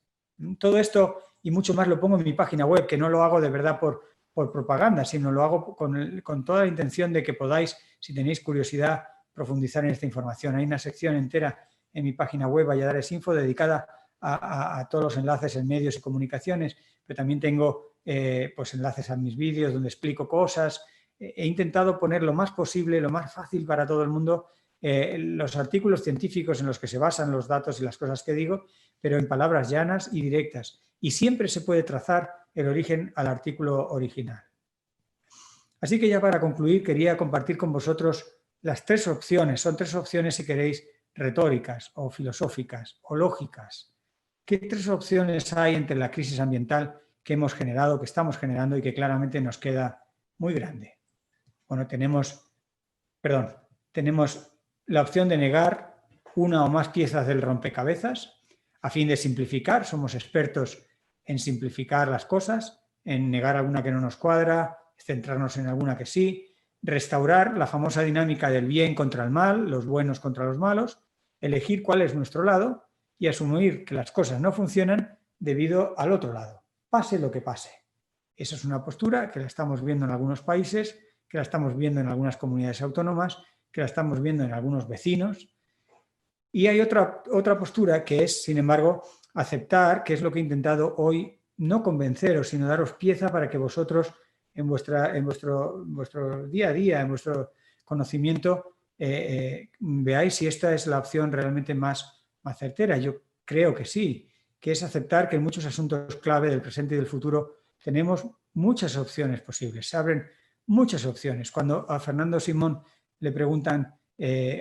Todo esto y mucho más lo pongo en mi página web, que no lo hago de verdad por propaganda, sino lo hago con toda la intención de que podáis, si tenéis curiosidad, profundizar en esta información. Hay una sección entera en mi página web, Valladares Info, dedicada a todos los enlaces en medios y comunicaciones, pero también tengo pues enlaces a mis vídeos donde explico cosas. He intentado poner lo más posible, lo más fácil para todo el mundo, los artículos científicos en los que se basan los datos y las cosas que digo, pero en palabras llanas y directas. Y siempre se puede trazar el origen al artículo original. Así que ya para concluir quería compartir con vosotros las tres opciones. Son tres opciones, si queréis, retóricas o filosóficas o lógicas. ¿Qué tres opciones hay entre la crisis ambiental que hemos generado, que estamos generando y que claramente nos queda muy grande? Bueno, tenemos la opción de negar una o más piezas del rompecabezas a fin de simplificar. Somos expertos en simplificar las cosas, en negar alguna que no nos cuadra, centrarnos en alguna que sí, restaurar la famosa dinámica del bien contra el mal, los buenos contra los malos, elegir cuál es nuestro lado y asumir que las cosas no funcionan debido al otro lado, pase lo que pase. Esa es una postura que la estamos viendo en algunos países, que la estamos viendo en algunas comunidades autónomas, que la estamos viendo en algunos vecinos. Y hay otra postura que es, sin embargo, aceptar, que es lo que he intentado hoy, no convenceros, sino daros pieza para que vosotros en vuestro día a día, en vuestro conocimiento, veáis si esta es la opción realmente más certera. Yo creo que sí, que es aceptar que en muchos asuntos clave del presente y del futuro tenemos muchas opciones posibles, se abren muchas opciones. Cuando a Fernando Simón le preguntan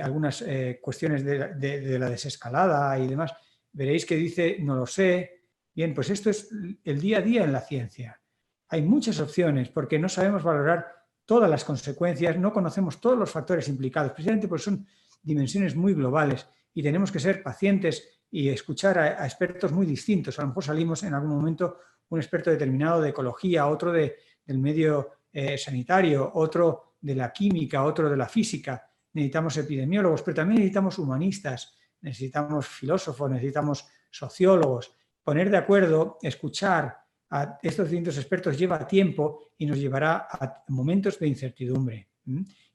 algunas cuestiones de la desescalada y demás, veréis que dice, no lo sé. Bien, pues esto es el día a día en la ciencia. Hay muchas opciones porque no sabemos valorar todas las consecuencias, no conocemos todos los factores implicados, precisamente porque son dimensiones muy globales y tenemos que ser pacientes y escuchar a expertos muy distintos. A lo mejor salimos en algún momento un experto determinado de ecología, otro del medio sanitario, otro de la química, otro de la física. Necesitamos epidemiólogos, pero también necesitamos humanistas, necesitamos filósofos, necesitamos sociólogos. Poner de acuerdo, escuchar a estos distintos expertos lleva tiempo y nos llevará a momentos de incertidumbre.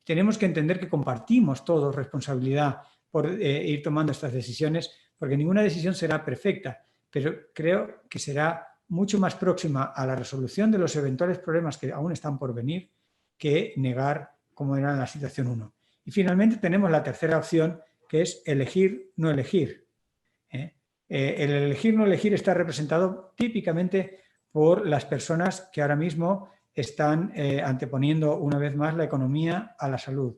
Tenemos que entender que compartimos todos responsabilidad por ir tomando estas decisiones, porque ninguna decisión será perfecta, pero creo que será mucho más próxima a la resolución de los eventuales problemas que aún están por venir que negar como era en la situación 1. Y finalmente tenemos la tercera opción, que es elegir no elegir. El elegir no elegir está representado típicamente por las personas que ahora mismo están anteponiendo una vez más la economía a la salud.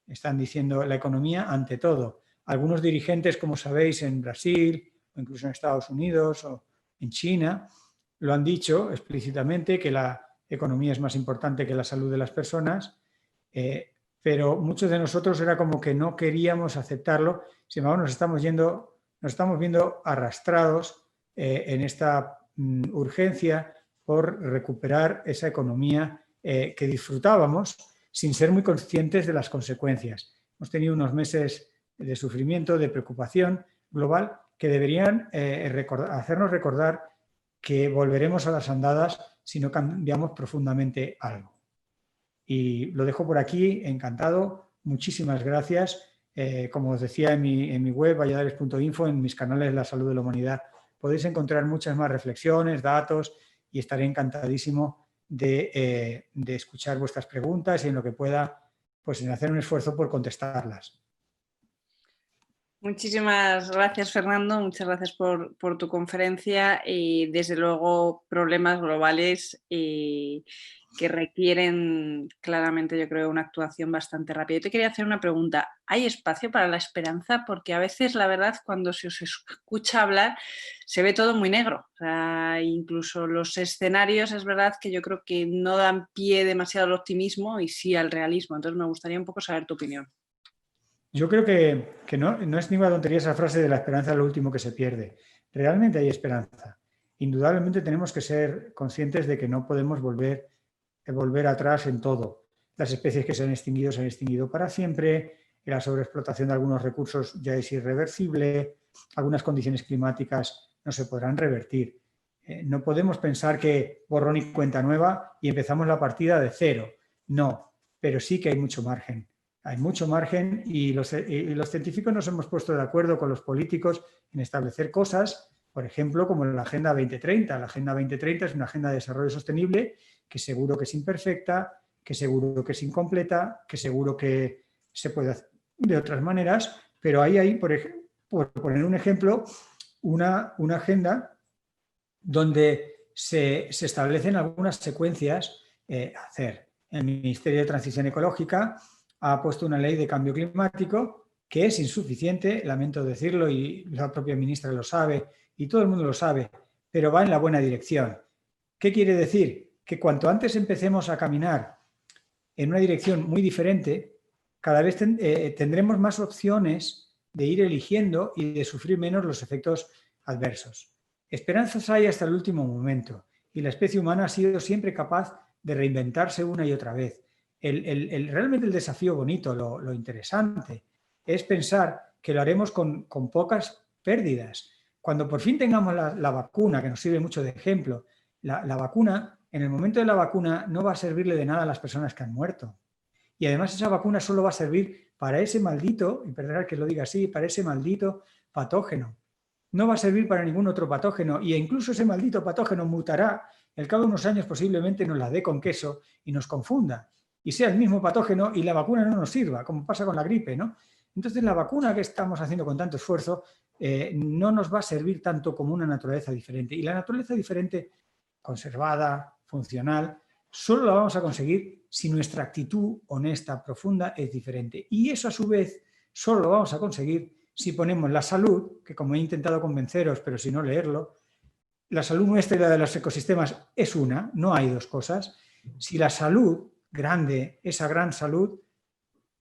Están diciendo la economía ante todo. Algunos dirigentes, como sabéis, en Brasil o incluso en Estados Unidos o en China, lo han dicho explícitamente que la economía es más importante que la salud de las personas, pero muchos de nosotros era como que no queríamos aceptarlo. Sin embargo, nos estamos viendo arrastrados en esta urgencia por recuperar esa economía que disfrutábamos sin ser muy conscientes de las consecuencias. Hemos tenido unos meses de sufrimiento, de preocupación global que deberían hacernos recordar que volveremos a las andadas si no cambiamos profundamente algo. Y lo dejo por aquí, encantado. Muchísimas gracias. Como os decía en mi web, valladares.info, en mis canales La Salud de la Humanidad, podéis encontrar muchas más reflexiones, datos, y estaré encantadísimo de escuchar vuestras preguntas y en lo que pueda, pues en hacer un esfuerzo por contestarlas. Muchísimas gracias, Fernando. Muchas gracias por tu conferencia y, desde luego, problemas globales que requieren claramente, yo creo, una actuación bastante rápida. Yo te quería hacer una pregunta. ¿Hay espacio para la esperanza? Porque a veces, la verdad, cuando se os escucha hablar, se ve todo muy negro. O sea, incluso los escenarios, es verdad que yo creo que no dan pie demasiado al optimismo y sí al realismo. Entonces, me gustaría un poco saber tu opinión. Yo creo que no es ninguna tontería esa frase de la esperanza es lo último que se pierde. Realmente hay esperanza. Indudablemente tenemos que ser conscientes de que no podemos volver atrás en todo. Las especies que se han extinguido para siempre, la sobreexplotación de algunos recursos ya es irreversible, algunas condiciones climáticas no se podrán revertir. No podemos pensar que borrón y cuenta nueva y empezamos la partida de cero. No, pero sí que hay mucho margen. Hay mucho margen y los científicos nos hemos puesto de acuerdo con los políticos en establecer cosas, por ejemplo, como la Agenda 2030. La Agenda 2030 es una agenda de desarrollo sostenible que seguro que es imperfecta, que seguro que es incompleta, que seguro que se puede hacer de otras maneras, pero ahí hay, por poner un ejemplo, una agenda donde se establecen algunas secuencias a hacer. El Ministerio de Transición Ecológica ha puesto una ley de cambio climático que es insuficiente, lamento decirlo, y la propia ministra lo sabe, y todo el mundo lo sabe, pero va en la buena dirección. ¿Qué quiere decir? Que cuanto antes empecemos a caminar en una dirección muy diferente, cada vez tendremos más opciones de ir eligiendo y de sufrir menos los efectos adversos. Esperanzas hay hasta el último momento y la especie humana ha sido siempre capaz de reinventarse una y otra vez. Realmente el desafío bonito, lo interesante, es pensar que lo haremos con pocas pérdidas. Cuando por fin tengamos la vacuna, que nos sirve mucho de ejemplo, la vacuna, en el momento de la vacuna no va a servirle de nada a las personas que han muerto. Y además esa vacuna solo va a servir para ese maldito, y perdonad que lo diga así, para ese maldito patógeno. No va a servir para ningún otro patógeno e incluso ese maldito patógeno mutará. Al cabo de unos años posiblemente nos la dé con queso y nos confunda. Y sea el mismo patógeno y la vacuna no nos sirva, como pasa con la gripe, ¿no? Entonces la vacuna que estamos haciendo con tanto esfuerzo no nos va a servir tanto como una naturaleza diferente. Y la naturaleza diferente, conservada, funcional, solo la vamos a conseguir si nuestra actitud honesta, profunda, es diferente. Y eso a su vez solo lo vamos a conseguir si ponemos la salud, que como he intentado convenceros, pero si no leerlo, la salud nuestra y la de los ecosistemas es una, no hay dos cosas. Si la salud grande, esa gran salud,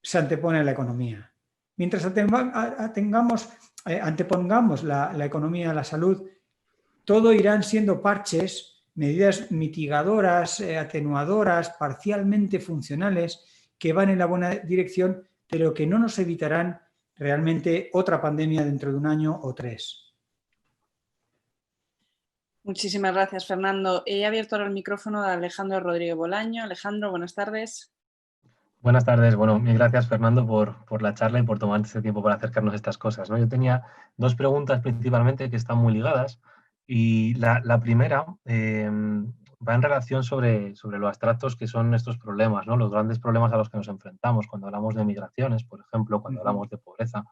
se antepone a la economía. Mientras antepongamos la economía a la salud, todo irán siendo parches, medidas mitigadoras, atenuadoras, parcialmente funcionales, que van en la buena dirección, pero que no nos evitarán realmente otra pandemia dentro de un año o 3. Muchísimas gracias, Fernando. He abierto ahora el micrófono a Alejandro Rodríguez Bolaño. Alejandro, buenas tardes. Buenas tardes. Bueno, mil gracias, Fernando, por la charla y por tomar este tiempo para acercarnos a estas cosas, ¿no? Yo tenía dos preguntas principalmente que están muy ligadas. Y la primera va en relación sobre lo abstractos que son estos problemas, ¿no? Los grandes problemas a los que nos enfrentamos cuando hablamos de migraciones, por ejemplo, cuando hablamos de pobreza,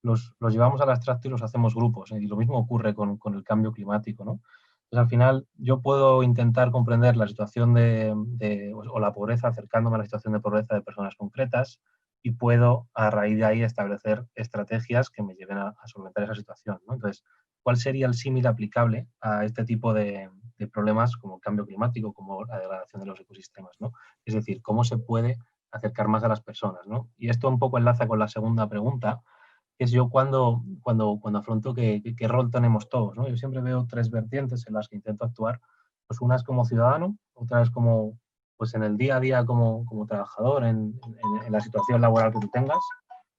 los llevamos al abstracto y los hacemos grupos, ¿eh? Y lo mismo ocurre con el cambio climático, ¿no? Entonces, al final, yo puedo intentar comprender la situación o la pobreza acercándome a la situación de pobreza de personas concretas y puedo, a raíz de ahí, establecer estrategias que me lleven a solventar esa situación, ¿no? Entonces, ¿cuál sería el símil aplicable a este tipo de problemas como el cambio climático, como la degradación de los ecosistemas, ¿no? Es decir, ¿cómo se puede acercar más a las personas, ¿no? Y esto un poco enlaza con la segunda pregunta, que es yo cuando afronto qué rol tenemos todos, ¿no? Yo siempre veo tres vertientes en las que intento actuar. Pues una es como ciudadano, otra es como, pues en el día a día como trabajador, en la situación laboral que tú tengas,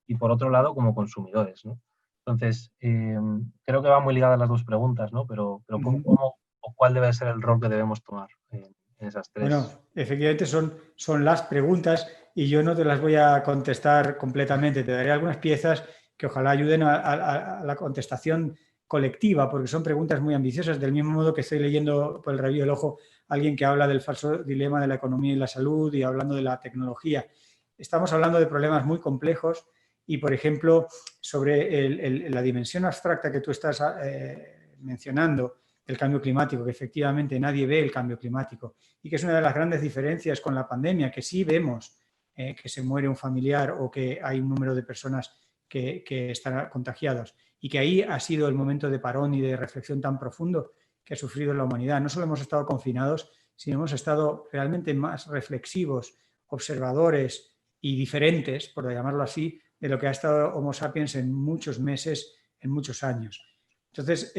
y por otro lado como consumidores, ¿no? Entonces, creo que van muy ligadas las dos preguntas, ¿no? Pero ¿cómo o cuál debe ser el rol que debemos tomar en esas tres? Bueno, efectivamente son las preguntas y yo no te las voy a contestar completamente. Te daré algunas piezas que ojalá ayuden a la contestación colectiva, porque son preguntas muy ambiciosas, del mismo modo que estoy leyendo por el rabillo del ojo a alguien que habla del falso dilema de la economía y la salud y hablando de la tecnología. Estamos hablando de problemas muy complejos y, por ejemplo, sobre la dimensión abstracta que tú estás mencionando, el cambio climático, que efectivamente nadie ve el cambio climático y que es una de las grandes diferencias con la pandemia, que sí vemos que se muere un familiar o que hay un número de personas que están contagiados y que ahí ha sido el momento de parón y de reflexión tan profundo que ha sufrido la humanidad. No solo hemos estado confinados, sino hemos estado realmente más reflexivos, observadores y diferentes, por llamarlo así, de lo que ha estado Homo sapiens en muchos meses, en muchos años. Entonces,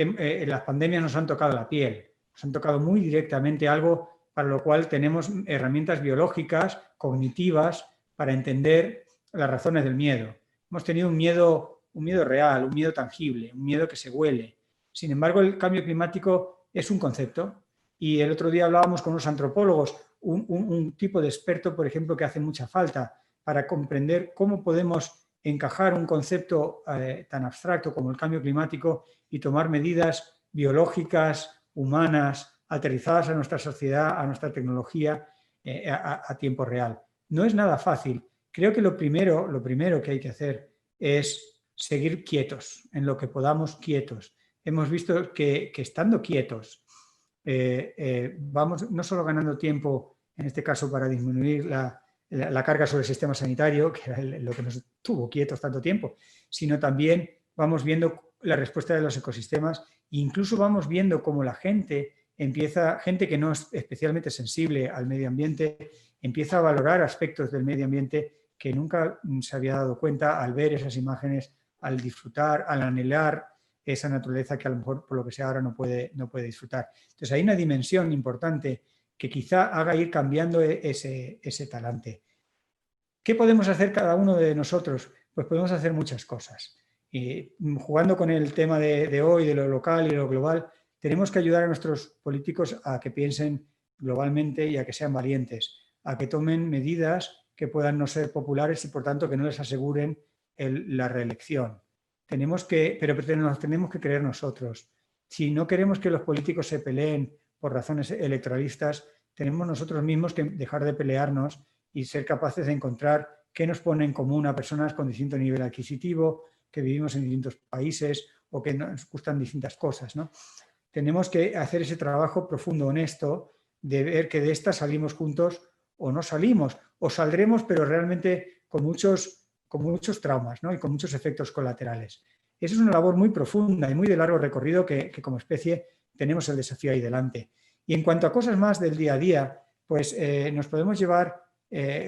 las pandemias nos han tocado la piel, nos han tocado muy directamente algo para lo cual tenemos herramientas biológicas, cognitivas, para entender las razones del miedo. Hemos tenido un miedo real, un miedo tangible, un miedo que se huele. Sin embargo, el cambio climático es un concepto. Y el otro día hablábamos con unos antropólogos, un tipo de experto, por ejemplo, que hace mucha falta para comprender cómo podemos encajar un concepto tan abstracto como el cambio climático y tomar medidas biológicas, humanas, aterrizadas a nuestra sociedad, a nuestra tecnología a tiempo real. No es nada fácil. Creo que lo primero que hay que hacer es seguir quietos, en lo que podamos quietos. Hemos visto que estando quietos vamos no solo ganando tiempo, en este caso para disminuir la carga sobre el sistema sanitario, que era lo que nos tuvo quietos tanto tiempo, sino también vamos viendo la respuesta de los ecosistemas e incluso vamos viendo cómo la gente que no es especialmente sensible al medio ambiente, empieza a valorar aspectos del medio ambiente que nunca se había dado cuenta al ver esas imágenes, al disfrutar, al anhelar esa naturaleza que a lo mejor por lo que sea ahora no puede disfrutar. Entonces hay una dimensión importante que quizá haga ir cambiando ese talante. ¿Qué podemos hacer cada uno de nosotros? Pues podemos hacer muchas cosas. Y jugando con el tema de hoy, de lo local y lo global, tenemos que ayudar a nuestros políticos a que piensen globalmente y a que sean valientes, a que tomen medidas que puedan no ser populares y por tanto que no les aseguren la reelección. Pero nos tenemos que creer nosotros. Si no queremos que los políticos se peleen por razones electoralistas, tenemos nosotros mismos que dejar de pelearnos y ser capaces de encontrar qué nos pone en común a personas con distinto nivel adquisitivo, que vivimos en distintos países o que nos gustan distintas cosas, ¿no? Tenemos que hacer ese trabajo profundo, honesto, de ver que de esta salimos juntos o no salimos, o saldremos pero realmente con muchos traumas, ¿no? Y con muchos efectos colaterales. Esa es una labor muy profunda y muy de largo recorrido que como especie tenemos el desafío ahí delante. Y en cuanto a cosas más del día a día, pues nos podemos llevar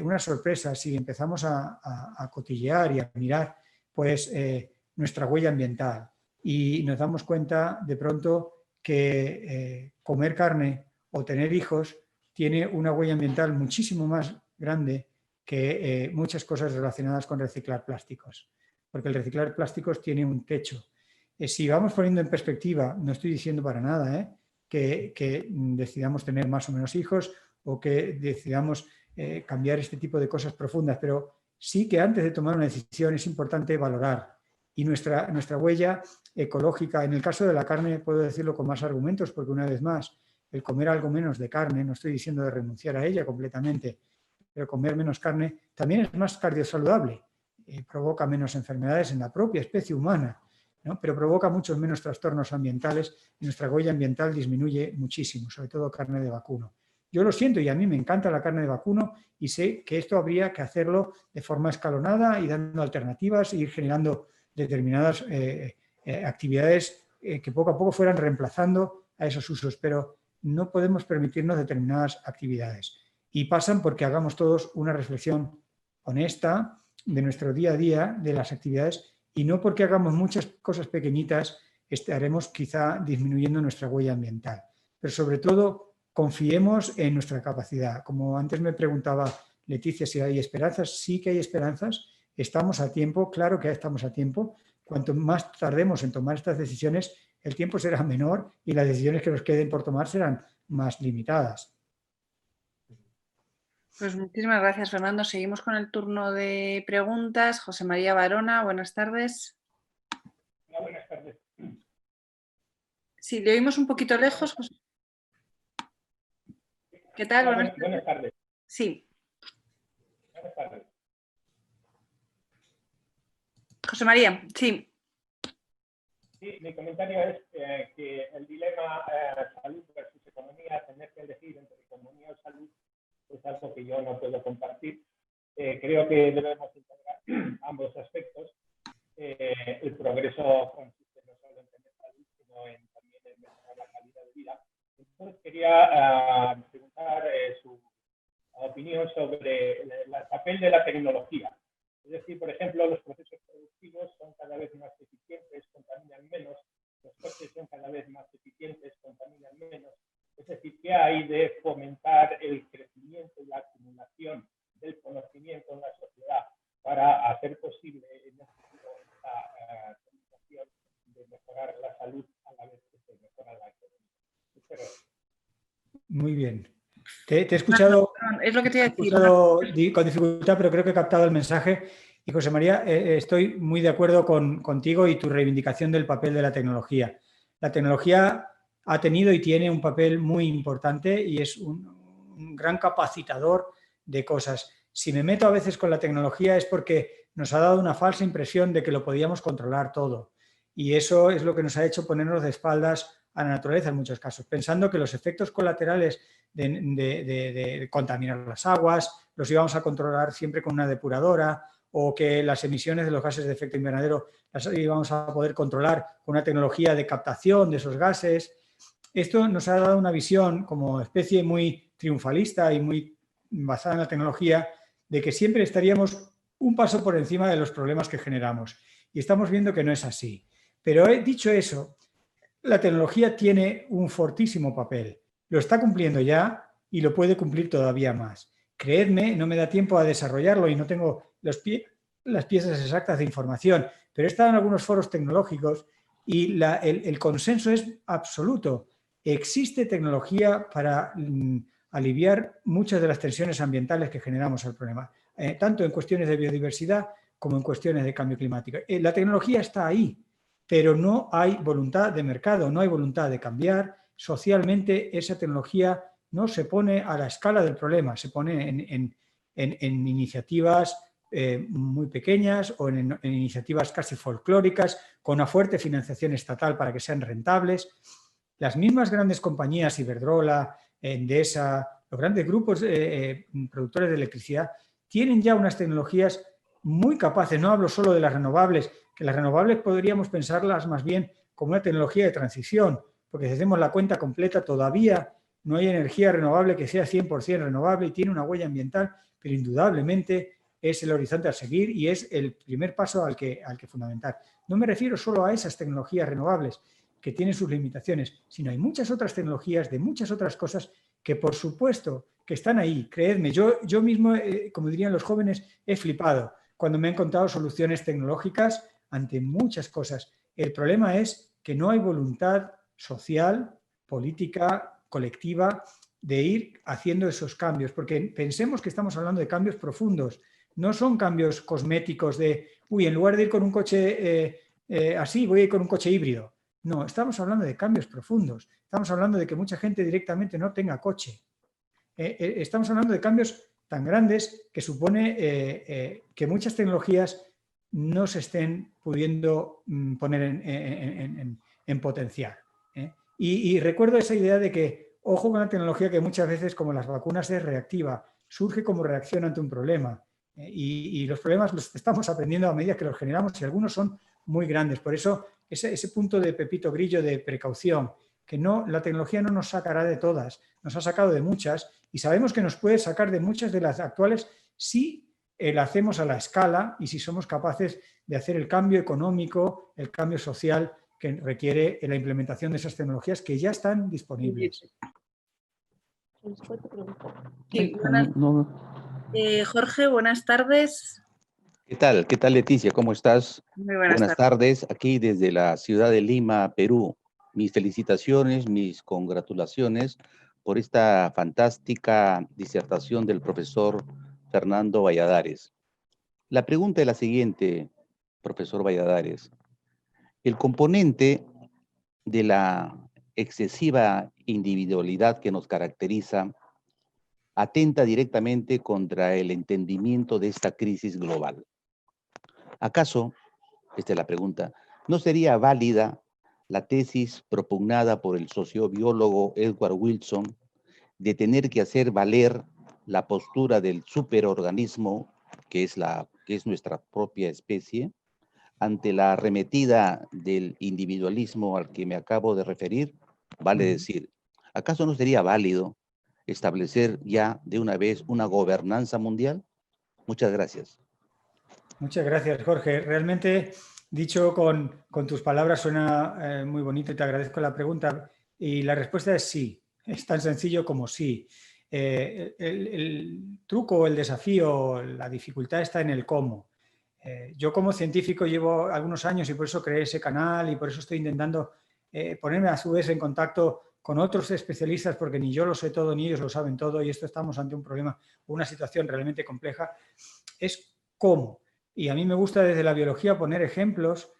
una sorpresa si empezamos a cotillear y a mirar pues nuestra huella ambiental y nos damos cuenta de pronto que comer carne o tener hijos tiene una huella ambiental muchísimo más grande que muchas cosas relacionadas con reciclar plásticos, porque el reciclar plásticos tiene un techo. Si vamos poniendo en perspectiva, no estoy diciendo para nada que decidamos tener más o menos hijos o que decidamos cambiar este tipo de cosas profundas, pero sí que antes de tomar una decisión es importante valorar. Y nuestra huella ecológica, en el caso de la carne puedo decirlo con más argumentos, porque una vez más, el comer algo menos de carne, no estoy diciendo de renunciar a ella completamente, pero comer menos carne también es más cardiosaludable, provoca menos enfermedades en la propia especie humana, ¿no? Pero provoca muchos menos trastornos ambientales y nuestra huella ambiental disminuye muchísimo, sobre todo carne de vacuno. Yo lo siento y a mí me encanta la carne de vacuno y sé que esto habría que hacerlo de forma escalonada y dando alternativas e ir generando determinadas actividades que poco a poco fueran reemplazando a esos usos, pero no podemos permitirnos determinadas actividades. Y pasan porque hagamos todos una reflexión honesta de nuestro día a día, de las actividades, y no porque hagamos muchas cosas pequeñitas estaremos quizá disminuyendo nuestra huella ambiental. Pero sobre todo confiemos en nuestra capacidad. Como antes me preguntaba Leticia si hay esperanzas, sí que hay esperanzas, estamos a tiempo, claro que estamos a tiempo. cuanto más tardemos en tomar estas decisiones, el tiempo será menor y las decisiones que nos queden por tomar serán más limitadas. Pues muchísimas gracias, Fernando. Seguimos con el turno de preguntas. José María Barona, buenas tardes. Hola, buenas tardes. Sí, le oímos un poquito lejos. ¿Qué tal? Hola, buenas tardes. Sí. Buenas tardes. José María, sí. Sí, mi comentario es que el dilema salud versus economía, tener que elegir entre economía o salud, es algo que yo no puedo compartir. Creo que debemos integrar ambos aspectos. El progreso consiste no solo en tener salud, sino también en mejorar la calidad de vida. Entonces quería preguntar su opinión sobre el papel de la tecnología. Es decir, por ejemplo, los procesos productivos son cada vez más eficientes, contaminan menos, los coches son cada vez más eficientes, contaminan menos. Es decir, ¿qué hay de fomentar el crecimiento y la acumulación del conocimiento en la sociedad para hacer posible en el futuro esta comunicación de mejorar la salud a la vez que se mejora la economía? Muy bien. Te he escuchado, es lo que te iba a decir, con dificultad, pero creo que he captado el mensaje. Y José María, estoy muy de acuerdo contigo y tu reivindicación del papel de la tecnología. La tecnología ha tenido y tiene un papel muy importante y es un gran capacitador de cosas. Si me meto a veces con la tecnología es porque nos ha dado una falsa impresión de que lo podíamos controlar todo. Y eso es lo que nos ha hecho ponernos de espaldas a la naturaleza en muchos casos, pensando que los efectos colaterales de contaminar las aguas los íbamos a controlar siempre con una depuradora, o que las emisiones de los gases de efecto invernadero las íbamos a poder controlar con una tecnología de captación de esos gases. Esto nos ha dado una visión como especie muy triunfalista y muy basada en la tecnología de que siempre estaríamos un paso por encima de los problemas que generamos. Y estamos viendo que no es así. Pero dicho eso, la tecnología tiene un fortísimo papel. Lo está cumpliendo ya y lo puede cumplir todavía más. Creedme, no me da tiempo a desarrollarlo y no tengo las piezas exactas de información, pero he estado en algunos foros tecnológicos y el consenso es absoluto. Existe tecnología para aliviar muchas de las tensiones ambientales que generamos al problema, tanto en cuestiones de biodiversidad como en cuestiones de cambio climático. La tecnología está ahí, pero no hay voluntad de mercado, no hay voluntad de cambiar. Socialmente esa tecnología no se pone a la escala del problema, se pone en iniciativas muy pequeñas o en iniciativas casi folclóricas, con una fuerte financiación estatal para que sean rentables. Las mismas grandes compañías, Iberdrola, Endesa, los grandes grupos productores de electricidad, tienen ya unas tecnologías muy capaces. No hablo solo de las renovables, que las renovables podríamos pensarlas más bien como una tecnología de transición, porque si hacemos la cuenta completa todavía no hay energía renovable que sea 100% renovable y tiene una huella ambiental, pero indudablemente es el horizonte a seguir y es el primer paso al que fundamentar. No me refiero solo a esas tecnologías renovables que tienen sus limitaciones, sino hay muchas otras tecnologías de muchas otras cosas que por supuesto que están ahí. Creedme, yo mismo, como dirían los jóvenes, he flipado cuando me he encontrado soluciones tecnológicas ante muchas cosas. El problema es que no hay voluntad social, política, colectiva, de ir haciendo esos cambios, porque pensemos que estamos hablando de cambios profundos, no son cambios cosméticos de, uy, en lugar de ir con un coche así, voy a ir con un coche híbrido. No, estamos hablando de cambios profundos, estamos hablando de que mucha gente directamente no tenga coche. Estamos hablando de cambios tan grandes que supone que muchas tecnologías no se estén pudiendo poner en potencial. Y recuerdo esa idea de que, ojo con la tecnología que muchas veces, como las vacunas, es reactiva, surge como reacción ante un problema. Y los problemas los estamos aprendiendo a medida que los generamos y algunos son muy grandes. Por eso, ese punto de Pepito Grillo de precaución, que no, la tecnología no nos sacará de todas, nos ha sacado de muchas y sabemos que nos puede sacar de muchas de las actuales si la hacemos a la escala y si somos capaces de hacer el cambio económico, el cambio social que requiere la implementación de esas tecnologías que ya están disponibles. Sí, Jorge, buenas tardes. ¿Qué tal? ¿Qué tal, Leticia? ¿Cómo estás? Muy buenas Buenas tardes. Aquí desde la ciudad de Lima, Perú. Mis felicitaciones, mis congratulaciones por esta fantástica disertación del profesor Fernando Valladares. La pregunta es la siguiente, profesor Valladares. El componente de la excesiva individualidad que nos caracteriza atenta directamente contra el entendimiento de esta crisis global. ¿Acaso, esta es la pregunta, no sería válida la tesis propugnada por el sociobiólogo Edward Wilson de tener que hacer valer la postura del superorganismo, que es nuestra propia especie, ante la arremetida del individualismo al que me acabo de referir? Vale decir, ¿acaso no sería válido establecer ya de una vez una gobernanza mundial? Muchas gracias. Muchas gracias, Jorge. Realmente, dicho con tus palabras, suena muy bonito y te agradezco la pregunta. Y la respuesta es sí, es tan sencillo como sí. El truco, el desafío, la dificultad está en el cómo. Yo como científico llevo algunos años y por eso creé ese canal y por eso estoy intentando ponerme a su vez en contacto con otros especialistas, porque ni yo lo sé todo ni ellos lo saben todo, y esto estamos ante un problema, una situación realmente compleja. Es cómo. Y a mí me gusta desde la biología poner ejemplos.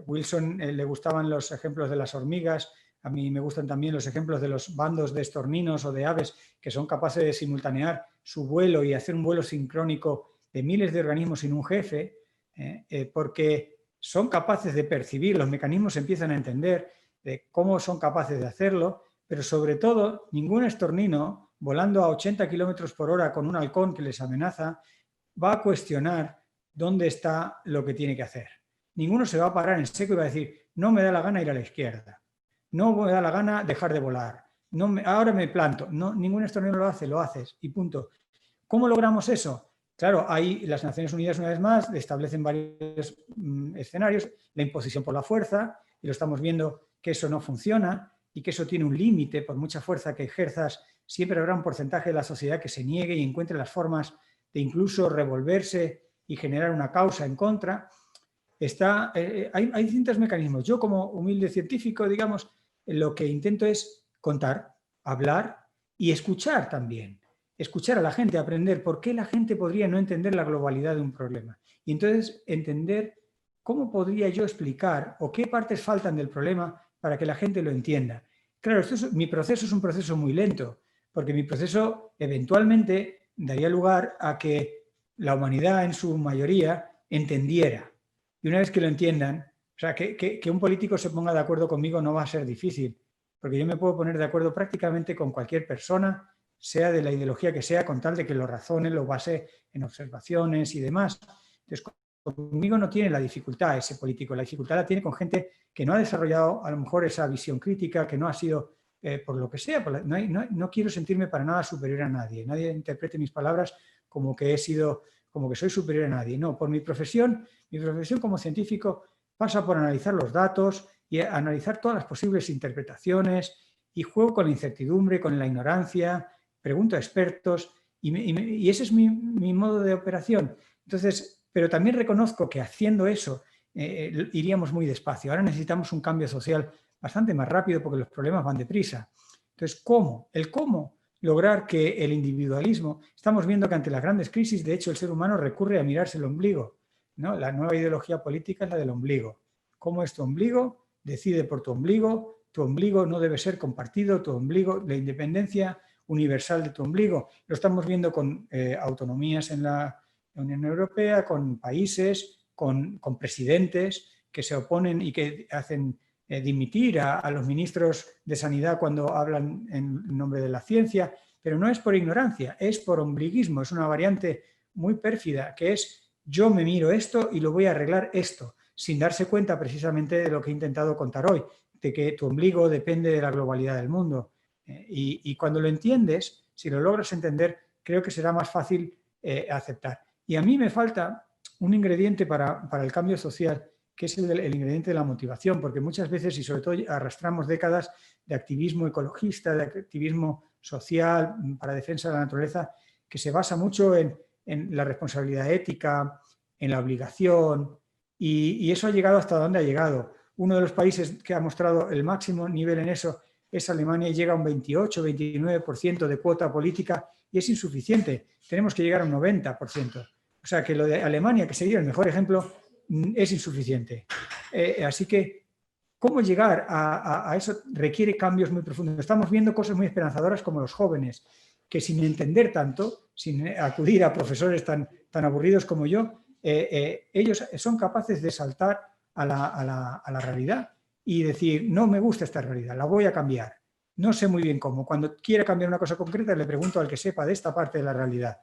Wilson le gustaban los ejemplos de las hormigas. A mí me gustan también los ejemplos de los bandos de estorninos o de aves que son capaces de simultanear su vuelo y hacer un vuelo sincrónico de miles de organismos sin un jefe, porque son capaces de percibir, los mecanismos se empiezan a entender de cómo son capaces de hacerlo, pero sobre todo ningún estornino volando a 80 kilómetros por hora con un halcón que les amenaza va a cuestionar dónde está lo que tiene que hacer. Ninguno se va a parar en seco y va a decir, no me da la gana ir a la izquierda, no me da la gana dejar de volar, ahora me planto. No, ningún estornino lo hace, lo haces y punto. ¿Cómo logramos eso? Claro, ahí las Naciones Unidas, una vez más, establecen varios escenarios, la imposición por la fuerza, y lo estamos viendo que eso no funciona y que eso tiene un límite. Por mucha fuerza que ejerzas, siempre habrá un porcentaje de la sociedad que se niegue y encuentre las formas de incluso revolverse y generar una causa en contra. Hay distintos mecanismos. Yo, como humilde científico, digamos, lo que intento es contar, hablar y escuchar también. Escuchar a la gente, aprender por qué la gente podría no entender la globalidad de un problema. Y entonces entender cómo podría yo explicar o qué partes faltan del problema para que la gente lo entienda. Claro, mi proceso es un proceso muy lento, porque mi proceso eventualmente daría lugar a que la humanidad en su mayoría entendiera. Y una vez que lo entiendan, o sea, que un político se ponga de acuerdo conmigo no va a ser difícil, porque yo me puedo poner de acuerdo prácticamente con cualquier persona, sea de la ideología que sea, con tal de que lo razone, lo base en observaciones y demás. Entonces, conmigo no tiene la dificultad ese político, la dificultad la tiene con gente que no ha desarrollado a lo mejor esa visión crítica, que no ha sido, por lo que sea, no quiero sentirme para nada superior a nadie. Nadie interprete mis palabras como que como que soy superior a nadie. No, por mi profesión como científico pasa por analizar los datos y analizar todas las posibles interpretaciones, y juego con la incertidumbre, con la ignorancia, pregunto a expertos y ese es mi modo de operación. Entonces, pero también reconozco que haciendo eso iríamos muy despacio. Ahora necesitamos un cambio social bastante más rápido porque los problemas van deprisa. Entonces, ¿cómo? El cómo lograr que el individualismo, estamos viendo que ante las grandes crisis, de hecho, el ser humano recurre a mirarse el ombligo, ¿no? La nueva ideología política es la del ombligo. ¿Cómo es tu ombligo? Decide por tu ombligo no debe ser compartido, tu ombligo, la independencia universal de tu ombligo. Lo estamos viendo con autonomías en la Unión Europea, con países, con presidentes que se oponen y que hacen dimitir a los ministros de Sanidad cuando hablan en nombre de la ciencia, pero no es por ignorancia, es por ombliguismo, es una variante muy pérfida que es yo me miro esto y lo voy a arreglar esto, sin darse cuenta precisamente de lo que he intentado contar hoy, de que tu ombligo depende de la globalidad del mundo. Y cuando lo entiendes, si lo logras entender, creo que será más fácil aceptar. Y a mí me falta un ingrediente para el cambio social, que es el ingrediente de la motivación, porque muchas veces, y sobre todo arrastramos décadas de activismo ecologista, de activismo social para defensa de la naturaleza, que se basa mucho en la responsabilidad ética, en la obligación, y eso ha llegado hasta donde ha llegado. Uno de los países que ha mostrado el máximo nivel en eso es Alemania, y llega a un 28-29% de cuota política, y es insuficiente. Tenemos que llegar a un 90%. O sea que lo de Alemania, que sería el mejor ejemplo, es insuficiente. Así que, ¿cómo llegar a eso? Requiere cambios muy profundos. Estamos viendo cosas muy esperanzadoras como los jóvenes, que sin entender tanto, sin acudir a profesores tan aburridos como yo, ellos son capaces de saltar a la realidad y decir, no me gusta esta realidad, la voy a cambiar. No sé muy bien cómo. Cuando quiera cambiar una cosa concreta, le pregunto al que sepa de esta parte de la realidad.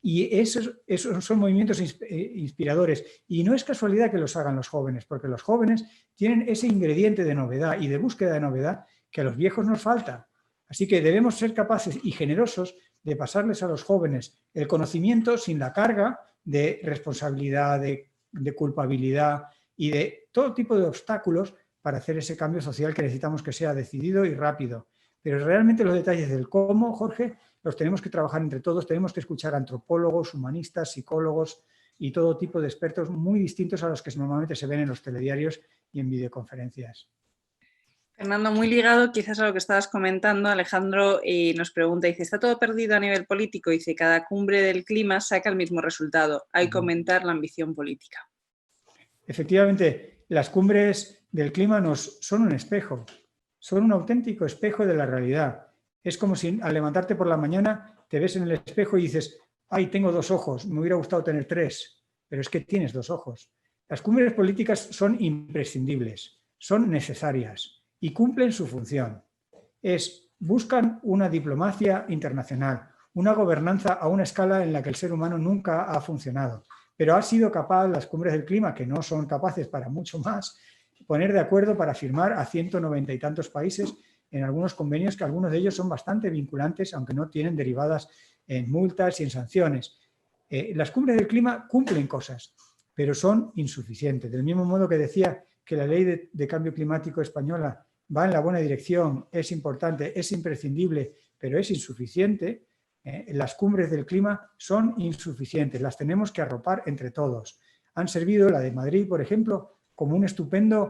Y esos son movimientos inspiradores. Y no es casualidad que los hagan los jóvenes, porque los jóvenes tienen ese ingrediente de novedad y de búsqueda de novedad que a los viejos nos falta. Así que debemos ser capaces y generosos de pasarles a los jóvenes el conocimiento sin la carga de responsabilidad, de culpabilidad y de todo tipo de obstáculos para hacer ese cambio social que necesitamos que sea decidido y rápido. Pero realmente los detalles del cómo, Jorge, los tenemos que trabajar entre todos, tenemos que escuchar a antropólogos, humanistas, psicólogos y todo tipo de expertos muy distintos a los que normalmente se ven en los telediarios y en videoconferencias. Fernando, muy ligado quizás a lo que estabas comentando, Alejandro nos pregunta, dice, ¿está todo perdido a nivel político? Dice, cada cumbre del clima saca el mismo resultado, hay que aumentar la ambición política. Efectivamente, las cumbres del clima son un espejo, son un auténtico espejo de la realidad. Es como si al levantarte por la mañana te ves en el espejo y dices, ay, tengo 2 ojos, me hubiera gustado tener 3, pero es que tienes 2 ojos. Las cumbres políticas son imprescindibles, son necesarias y cumplen su función. Buscan una diplomacia internacional, una gobernanza a una escala en la que el ser humano nunca ha funcionado, pero ha sido capaz las cumbres del clima, que no son capaces para mucho más, poner de acuerdo para firmar a 190 y tantos países en algunos convenios que algunos de ellos son bastante vinculantes, aunque no tienen derivadas en multas y en sanciones. Las cumbres del clima cumplen cosas, pero son insuficientes. Del mismo modo que decía que la ley de cambio climático española va en la buena dirección, es importante, es imprescindible, pero es insuficiente, las cumbres del clima son insuficientes, las tenemos que arropar entre todos. Han servido, la de Madrid, por ejemplo, como una estupenda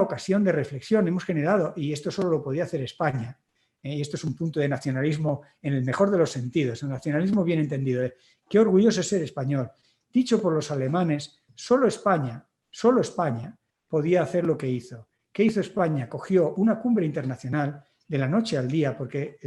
ocasión de reflexión. Hemos generado, y esto solo lo podía hacer España, y esto es un punto de nacionalismo en el mejor de los sentidos, el nacionalismo bien entendido. Qué orgulloso es ser español. Dicho por los alemanes, solo España podía hacer lo que hizo. ¿Qué hizo España? Cogió una cumbre internacional de la noche al día, porque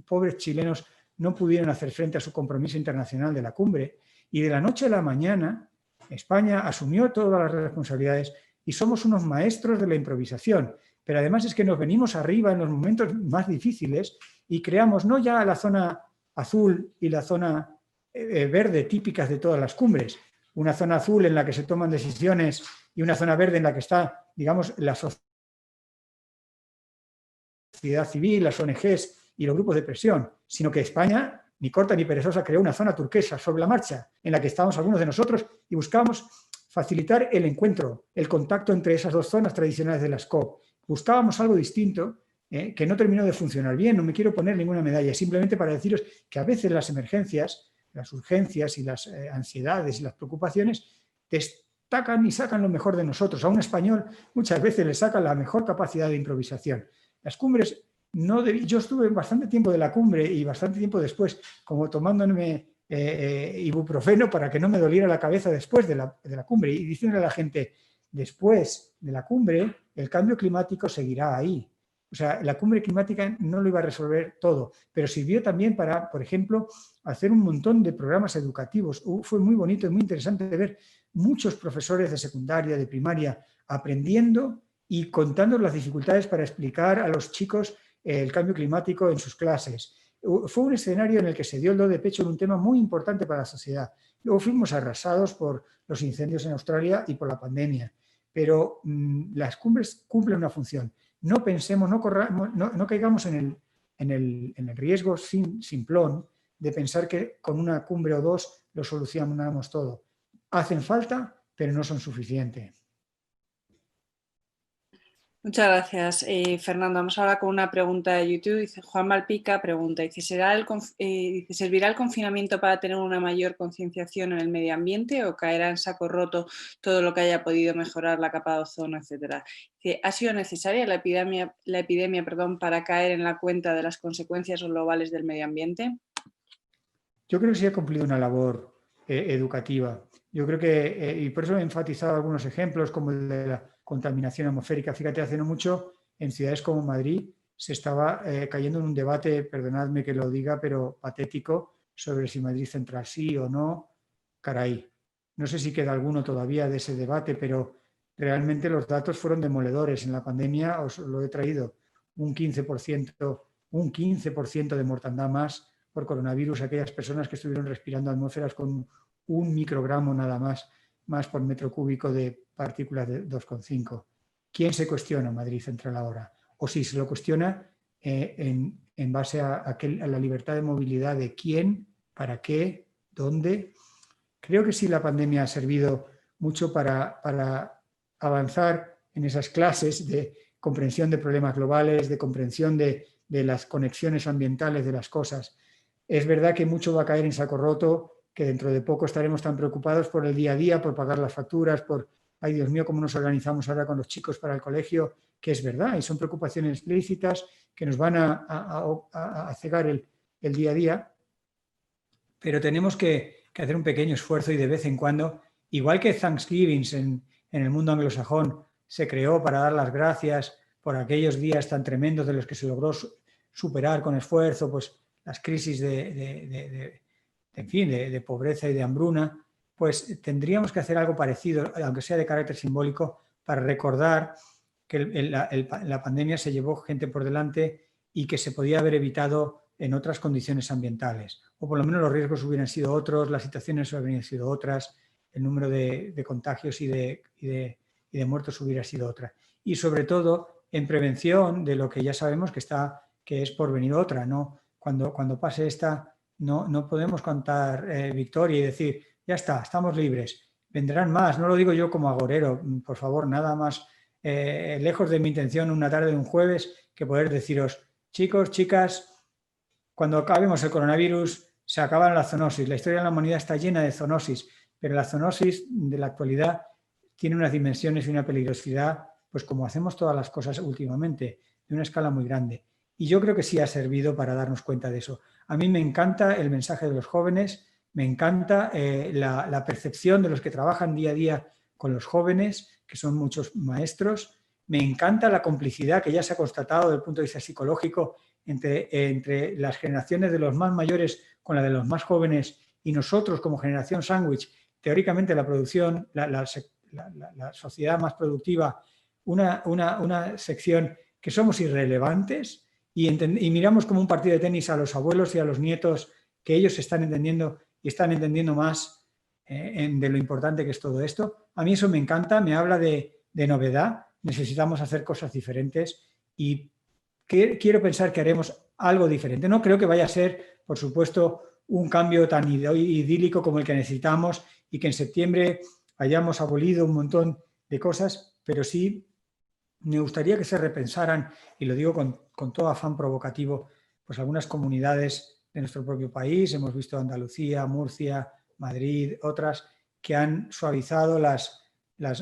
pobres chilenos no pudieron hacer frente a su compromiso internacional de la cumbre, y de la noche a la mañana España asumió todas las responsabilidades y somos unos maestros de la improvisación. Pero además es que nos venimos arriba en los momentos más difíciles y creamos no ya la zona azul y la zona verde típicas de todas las cumbres, una zona azul en la que se toman decisiones y una zona verde en la que está, digamos, la sociedad civil, las ONGs y los grupos de presión, sino que España, ni corta ni perezosa, creó una zona turquesa sobre la marcha en la que estábamos algunos de nosotros y buscábamos facilitar el encuentro, el contacto entre esas 2 zonas tradicionales de las COP. Buscábamos algo distinto que no terminó de funcionar bien. No me quiero poner ninguna medalla, simplemente para deciros que a veces las emergencias, las urgencias y las ansiedades y las preocupaciones destacan y sacan lo mejor de nosotros. A un español muchas veces le saca la mejor capacidad de improvisación. Las cumbres, yo estuve bastante tiempo de la cumbre y bastante tiempo después, como tomándome ibuprofeno para que no me doliera la cabeza después de la cumbre y diciéndole a la gente, después de la cumbre el cambio climático seguirá ahí. O sea, la cumbre climática no lo iba a resolver todo, pero sirvió también para, por ejemplo, hacer un montón de programas educativos. Fue muy bonito y muy interesante ver muchos profesores de secundaria, de primaria, aprendiendo y contando las dificultades para explicar a los chicos el cambio climático en sus clases. Fue un escenario en el que se dio el do de pecho en un tema muy importante para la sociedad. Luego fuimos arrasados por los incendios en Australia y por la pandemia, pero las cumbres cumplen una función. No pensemos, no caigamos en el riesgo simplón de pensar que con una cumbre o 2 lo solucionamos todo. Hacen falta, pero no son suficientes. Muchas gracias, Fernando. Vamos ahora con una pregunta de YouTube. Dice Juan Malpica, pregunta, dice, ¿servirá el confinamiento para tener una mayor concienciación en el medio ambiente o caerá en saco roto todo lo que haya podido mejorar la capa de ozono, etcétera? Dice, ¿ha sido necesaria la epidemia, para caer en la cuenta de las consecuencias globales del medio ambiente? Yo creo que sí ha cumplido una labor educativa. Yo creo que, y por eso he enfatizado algunos ejemplos, como el de la contaminación atmosférica. Fíjate, hace no mucho, en ciudades como Madrid, se estaba cayendo en un debate, perdonadme que lo diga, pero patético, sobre si Madrid Central sí o no. Caray, no sé si queda alguno todavía de ese debate, pero realmente los datos fueron demoledores. En la pandemia, os lo he traído, un 15% de mortandad más por coronavirus, aquellas personas que estuvieron respirando atmósferas con 1 microgramo nada más por metro cúbico de partículas de 2,5. ¿Quién se cuestiona Madrid Central ahora? O si se lo cuestiona en base a la libertad de movilidad de quién, para qué, dónde. Creo que sí la pandemia ha servido mucho para avanzar en esas clases de comprensión de problemas globales, de comprensión de las conexiones ambientales de las cosas. Es verdad que mucho va a caer en saco roto, que dentro de poco estaremos tan preocupados por el día a día, por pagar las facturas, por, ay Dios mío, cómo nos organizamos ahora con los chicos para el colegio, que es verdad, y son preocupaciones explícitas que nos van a cegar el día a día, pero tenemos que hacer un pequeño esfuerzo y de vez en cuando, igual que Thanksgiving en el mundo anglosajón se creó para dar las gracias por aquellos días tan tremendos de los que se logró superar con esfuerzo, pues las crisis de pobreza y de hambruna, pues tendríamos que hacer algo parecido, aunque sea de carácter simbólico, para recordar que la pandemia se llevó gente por delante y que se podía haber evitado en otras condiciones ambientales. O por lo menos los riesgos hubieran sido otros, las situaciones hubieran sido otras, el número de contagios y de muertos hubiera sido otra. Y sobre todo en prevención de lo que ya sabemos que es por venir otra, ¿no? Cuando pase esta, no podemos contar victoria y decir, ya está, estamos libres. Vendrán más, no lo digo yo como agorero, por favor, nada más lejos de mi intención una tarde de un jueves que poder deciros, chicos, chicas, cuando acabemos el coronavirus se acaba la zoonosis. La historia de la humanidad está llena de zoonosis, pero la zoonosis de la actualidad tiene unas dimensiones y una peligrosidad, pues como hacemos todas las cosas últimamente, de una escala muy grande. Y yo creo que sí ha servido para darnos cuenta de eso. A mí me encanta el mensaje de los jóvenes, me encanta la percepción de los que trabajan día a día con los jóvenes, que son muchos maestros. Me encanta la complicidad que ya se ha constatado desde el punto de vista psicológico entre las generaciones de los más mayores con la de los más jóvenes y nosotros como generación sándwich, teóricamente la producción, la sociedad más productiva, una sección que somos irrelevantes y miramos como un partido de tenis a los abuelos y a los nietos que ellos están entendiendo y están entendiendo más de lo importante que es todo esto. A mí eso me encanta, me habla de novedad, necesitamos hacer cosas diferentes y quiero pensar que haremos algo diferente. No creo que vaya a ser, por supuesto, un cambio tan idílico como el que necesitamos y que en septiembre hayamos abolido un montón de cosas, pero sí me gustaría que se repensaran, y lo digo con todo afán provocativo, pues algunas comunidades de nuestro propio país, hemos visto Andalucía, Murcia, Madrid, otras, que han suavizado las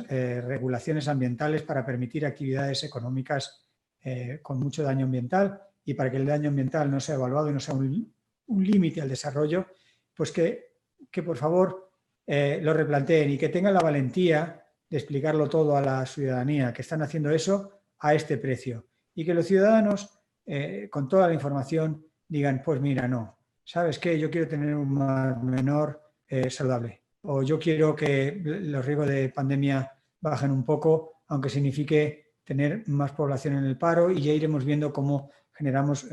regulaciones ambientales para permitir actividades económicas con mucho daño ambiental y para que el daño ambiental no sea evaluado y no sea un límite al desarrollo, pues que por favor lo replanteen y que tengan la valentía de explicarlo todo a la ciudadanía, que están haciendo eso a este precio y que los ciudadanos con toda la información digan, pues mira, no, ¿sabes qué? Yo quiero tener un mar menor saludable o yo quiero que los riesgos de pandemia bajen un poco, aunque signifique tener más población en el paro y ya iremos viendo cómo generamos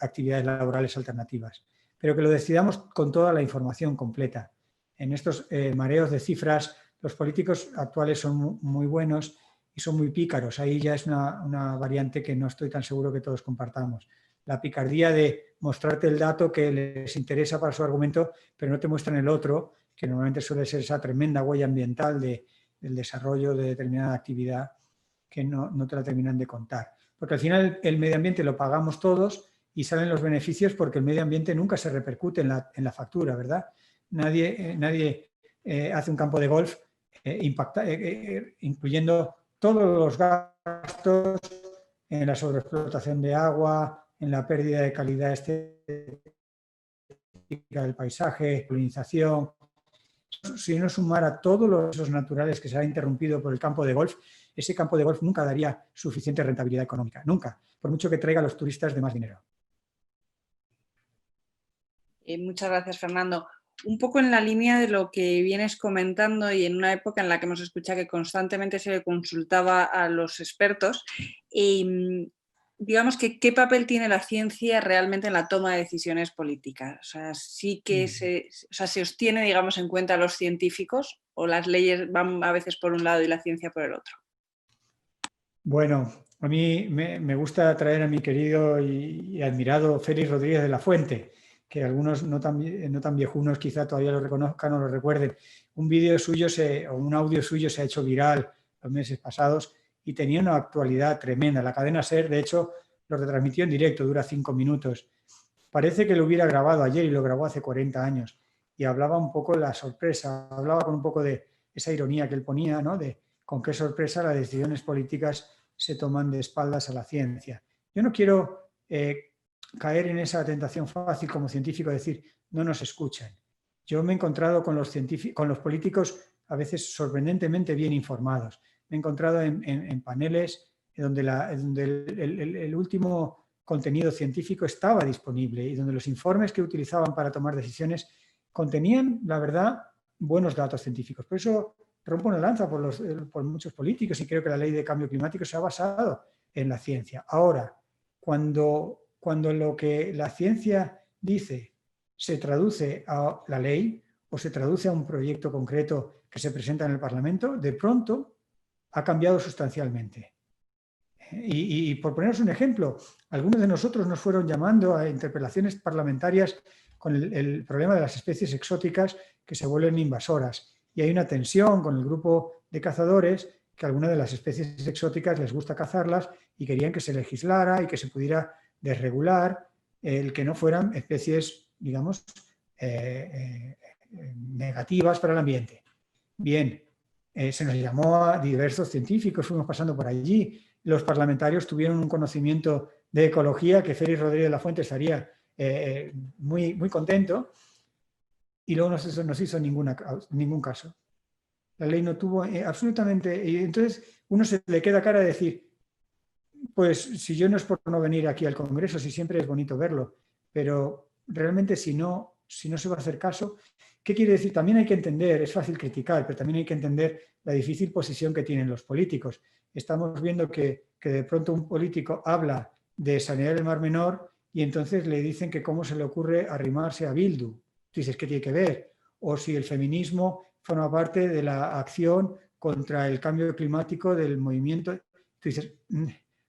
actividades laborales alternativas. Pero que lo decidamos con toda la información completa. En estos mareos de cifras, los políticos actuales son muy buenos y son muy pícaros. Ahí ya es una variante que no estoy tan seguro que todos compartamos. La picardía de mostrarte el dato que les interesa para su argumento, pero no te muestran el otro, que normalmente suele ser esa tremenda huella ambiental del desarrollo de determinada actividad. que no te la terminan de contar. Porque al final el medio ambiente lo pagamos todos y salen los beneficios porque el medio ambiente nunca se repercute en la factura, ¿verdad? Nadie hace un campo de golf incluyendo todos los gastos en la sobreexplotación de agua, en la pérdida de calidad estética del paisaje, polinización. Si uno sumara todos los recursos naturales que se ha interrumpido por el campo de golf, ese campo de golf nunca daría suficiente rentabilidad económica, nunca, por mucho que traiga a los turistas de más dinero. Muchas gracias, Fernando. Un poco en la línea de lo que vienes comentando y en una época en la que hemos escuchado que constantemente se le consultaba a los expertos, digamos que qué papel tiene la ciencia realmente en la toma de decisiones políticas. O sea, sí que se sostiene, digamos, en cuenta a los científicos o las leyes van a veces por un lado y la ciencia por el otro. Bueno, a mí me gusta traer a mi querido y admirado Félix Rodríguez de la Fuente, que algunos no tan viejunos quizá todavía lo reconozcan o lo recuerden. Un vídeo suyo o un audio suyo se ha hecho viral los meses pasados y tenía una actualidad tremenda. La cadena SER, de hecho, lo retransmitió en directo, dura 5 minutos. Parece que lo hubiera grabado ayer y lo grabó hace 40 años. Y hablaba un poco de la sorpresa, hablaba con un poco de esa ironía que él ponía, ¿no? De con qué sorpresa las decisiones políticas se toman de espaldas a la ciencia. Yo no quiero caer en esa tentación fácil como científico de decir no nos escuchan. Yo me he encontrado con los políticos a veces sorprendentemente bien informados. Me he encontrado en paneles donde el último contenido científico estaba disponible y donde los informes que utilizaban para tomar decisiones contenían, la verdad, buenos datos científicos. Por eso rompo una lanza por muchos políticos y creo que la ley de cambio climático se ha basado en la ciencia. Ahora, cuando lo que la ciencia dice se traduce a la ley o se traduce a un proyecto concreto que se presenta en el Parlamento, de pronto ha cambiado sustancialmente. Y por poneros un ejemplo, algunos de nosotros nos fueron llamando a interpelaciones parlamentarias con el problema de las especies exóticas que se vuelven invasoras. Y hay una tensión con el grupo de cazadores que algunas de las especies exóticas les gusta cazarlas y querían que se legislara y que se pudiera desregular el que no fueran especies, digamos, negativas para el ambiente. Bien, se nos llamó a diversos científicos, fuimos pasando por allí. Los parlamentarios tuvieron un conocimiento de ecología que Félix Rodríguez de la Fuente estaría muy, muy contento y luego no se hizo ningún caso. La ley no tuvo absolutamente... Y entonces uno se le queda cara de decir, pues si yo no es por no venir aquí al Congreso, si siempre es bonito verlo, pero realmente si no se va a hacer caso, ¿qué quiere decir? También hay que entender, es fácil criticar, pero también hay que entender la difícil posición que tienen los políticos. Estamos viendo que de pronto un político habla de sanear el Mar Menor y entonces le dicen que cómo se le ocurre arrimarse a Bildu. Tú dices, ¿qué tiene que ver? O si el feminismo forma parte de la acción contra el cambio climático del movimiento. Tú dices,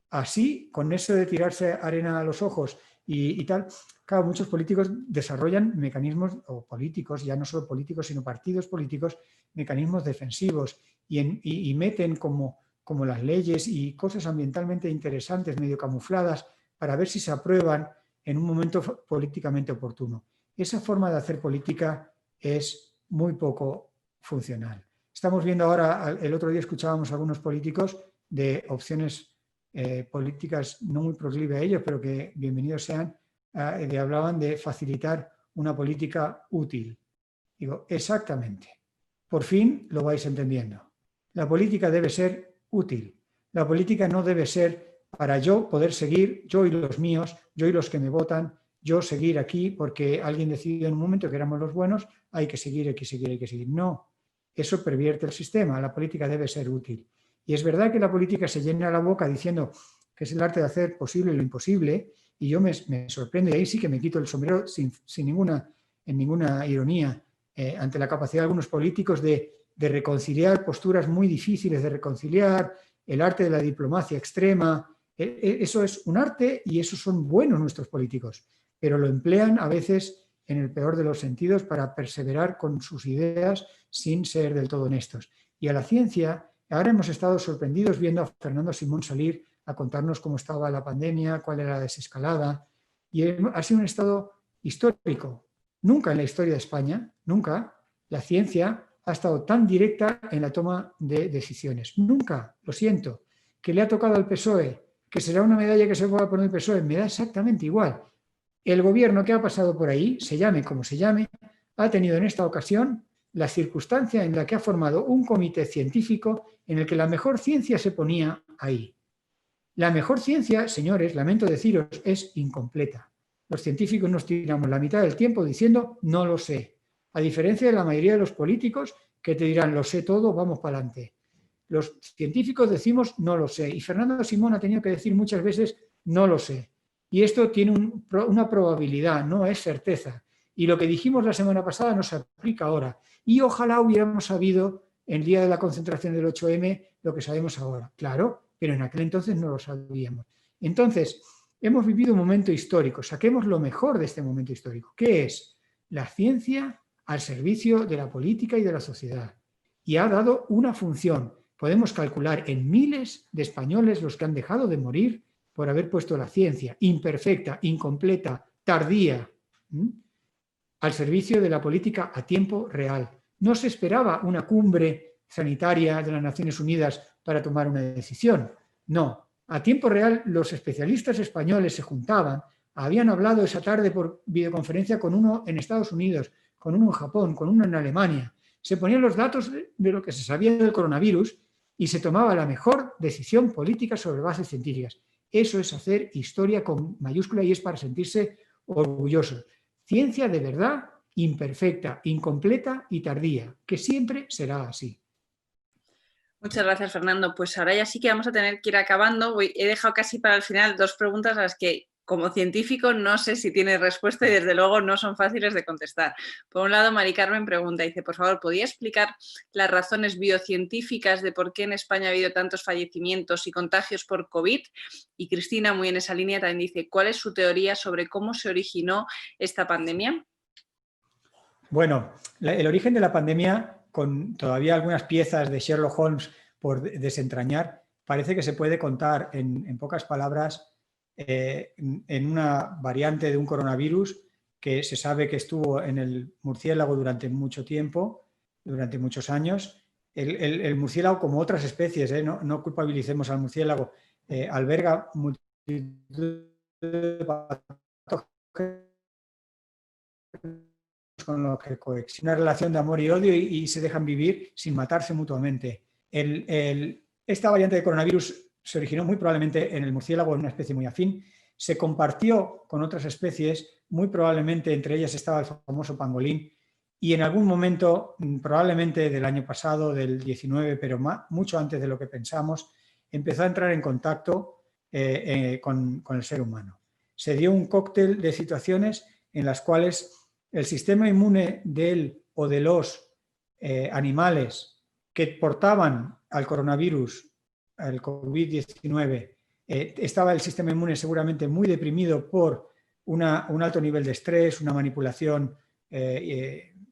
así, con eso de tirarse arena a los ojos y tal, claro, muchos políticos desarrollan mecanismos, o políticos, ya no solo políticos, sino partidos políticos, mecanismos defensivos y meten como las leyes y cosas ambientalmente interesantes, medio camufladas, para ver si se aprueban en un momento políticamente oportuno. Esa forma de hacer política es muy poco funcional. Estamos viendo ahora, el otro día escuchábamos a algunos políticos de opciones políticas no muy proclive a ellos, pero que bienvenidos sean, hablaban de facilitar una política útil. Digo, exactamente. Por fin lo vais entendiendo. La política debe ser útil. La política no debe ser para yo poder seguir, yo y los míos, yo y los que me votan, yo seguir aquí porque alguien decidió en un momento que éramos los buenos, hay que seguir, hay que seguir, hay que seguir. No, eso pervierte el sistema. La política debe ser útil. Y es verdad que la política se llena la boca diciendo que es el arte de hacer posible lo imposible, y yo me sorprendo, y ahí sí que me quito el sombrero sin ninguna ironía, ante la capacidad de algunos políticos de reconciliar posturas muy difíciles de reconciliar, el arte de la diplomacia extrema. Eso es un arte y esos son buenos nuestros políticos, pero lo emplean a veces en el peor de los sentidos para perseverar con sus ideas sin ser del todo honestos. Y a la ciencia Ahora hemos estado sorprendidos viendo a Fernando Simón salir a contarnos cómo estaba la pandemia, cuál era la desescalada, y ha sido un estado histórico. Nunca en la historia de España, nunca, la ciencia ha estado tan directa en la toma de decisiones. Nunca, lo siento, que le ha tocado al PSOE, que será una medalla que se va a poner el PSOE, me da exactamente igual. El gobierno que ha pasado por ahí, se llame como se llame, ha tenido en esta ocasión la circunstancia en la que ha formado un comité científico en el que la mejor ciencia se ponía ahí. La mejor ciencia, señores, lamento deciros, es incompleta. Los científicos nos tiramos la mitad del tiempo diciendo no lo sé, a diferencia de la mayoría de los políticos que te dirán lo sé todo, vamos para adelante. Los científicos decimos no lo sé y Fernando Simón ha tenido que decir muchas veces no lo sé. Y esto tiene una probabilidad, no es certeza. Y lo que dijimos la semana pasada no se aplica ahora. Y ojalá hubiéramos sabido el día de la concentración del 8M lo que sabemos ahora. Claro, pero en aquel entonces no lo sabíamos. Entonces, hemos vivido un momento histórico. Saquemos lo mejor de este momento histórico. ¿Qué es? La ciencia al servicio de la política y de la sociedad. Y ha dado una función. Podemos calcular en miles de españoles los que han dejado de morir por haber puesto la ciencia imperfecta, incompleta, tardía, al servicio de la política a tiempo real. No se esperaba una cumbre sanitaria de las Naciones Unidas para tomar una decisión. No, a tiempo real los especialistas españoles se juntaban, habían hablado esa tarde por videoconferencia con uno en Estados Unidos, con uno en Japón, con uno en Alemania. Se ponían los datos de lo que se sabía del coronavirus y se tomaba la mejor decisión política sobre bases científicas. Eso es hacer historia con mayúscula y es para sentirse orgullosos. Ciencia de verdad, imperfecta, incompleta y tardía, que siempre será así. Muchas gracias, Fernando. Pues ahora ya sí que vamos a tener que ir acabando. He dejado casi para el final dos preguntas a las que, como científico, no sé si tiene respuesta y desde luego no son fáciles de contestar. Por un lado, Mari Carmen pregunta, dice, por favor, ¿podría explicar las razones biocientíficas de por qué en España ha habido tantos fallecimientos y contagios por COVID? Y Cristina, muy en esa línea, también dice, ¿cuál es su teoría sobre cómo se originó esta pandemia? Bueno, el origen de la pandemia, con todavía algunas piezas de Sherlock Holmes por desentrañar, parece que se puede contar en pocas palabras en una variante de un coronavirus que se sabe que estuvo en el murciélago durante mucho tiempo, durante muchos años. El murciélago, como otras especies, no culpabilicemos al murciélago, alberga multitud de patógenos con los que coexiste una relación de amor y odio y se dejan vivir sin matarse mutuamente. Esta variante de coronavirus se originó muy probablemente en el murciélago, en una especie muy afín, se compartió con otras especies, muy probablemente entre ellas estaba el famoso pangolín, y en algún momento, probablemente del año pasado, del 19, pero mucho antes de lo que pensamos, empezó a entrar en contacto con el ser humano. Se dio un cóctel de situaciones en las cuales el sistema inmune del o de los animales que portaban al coronavirus, al COVID-19, estaba el sistema inmune seguramente muy deprimido por un alto nivel de estrés, una manipulación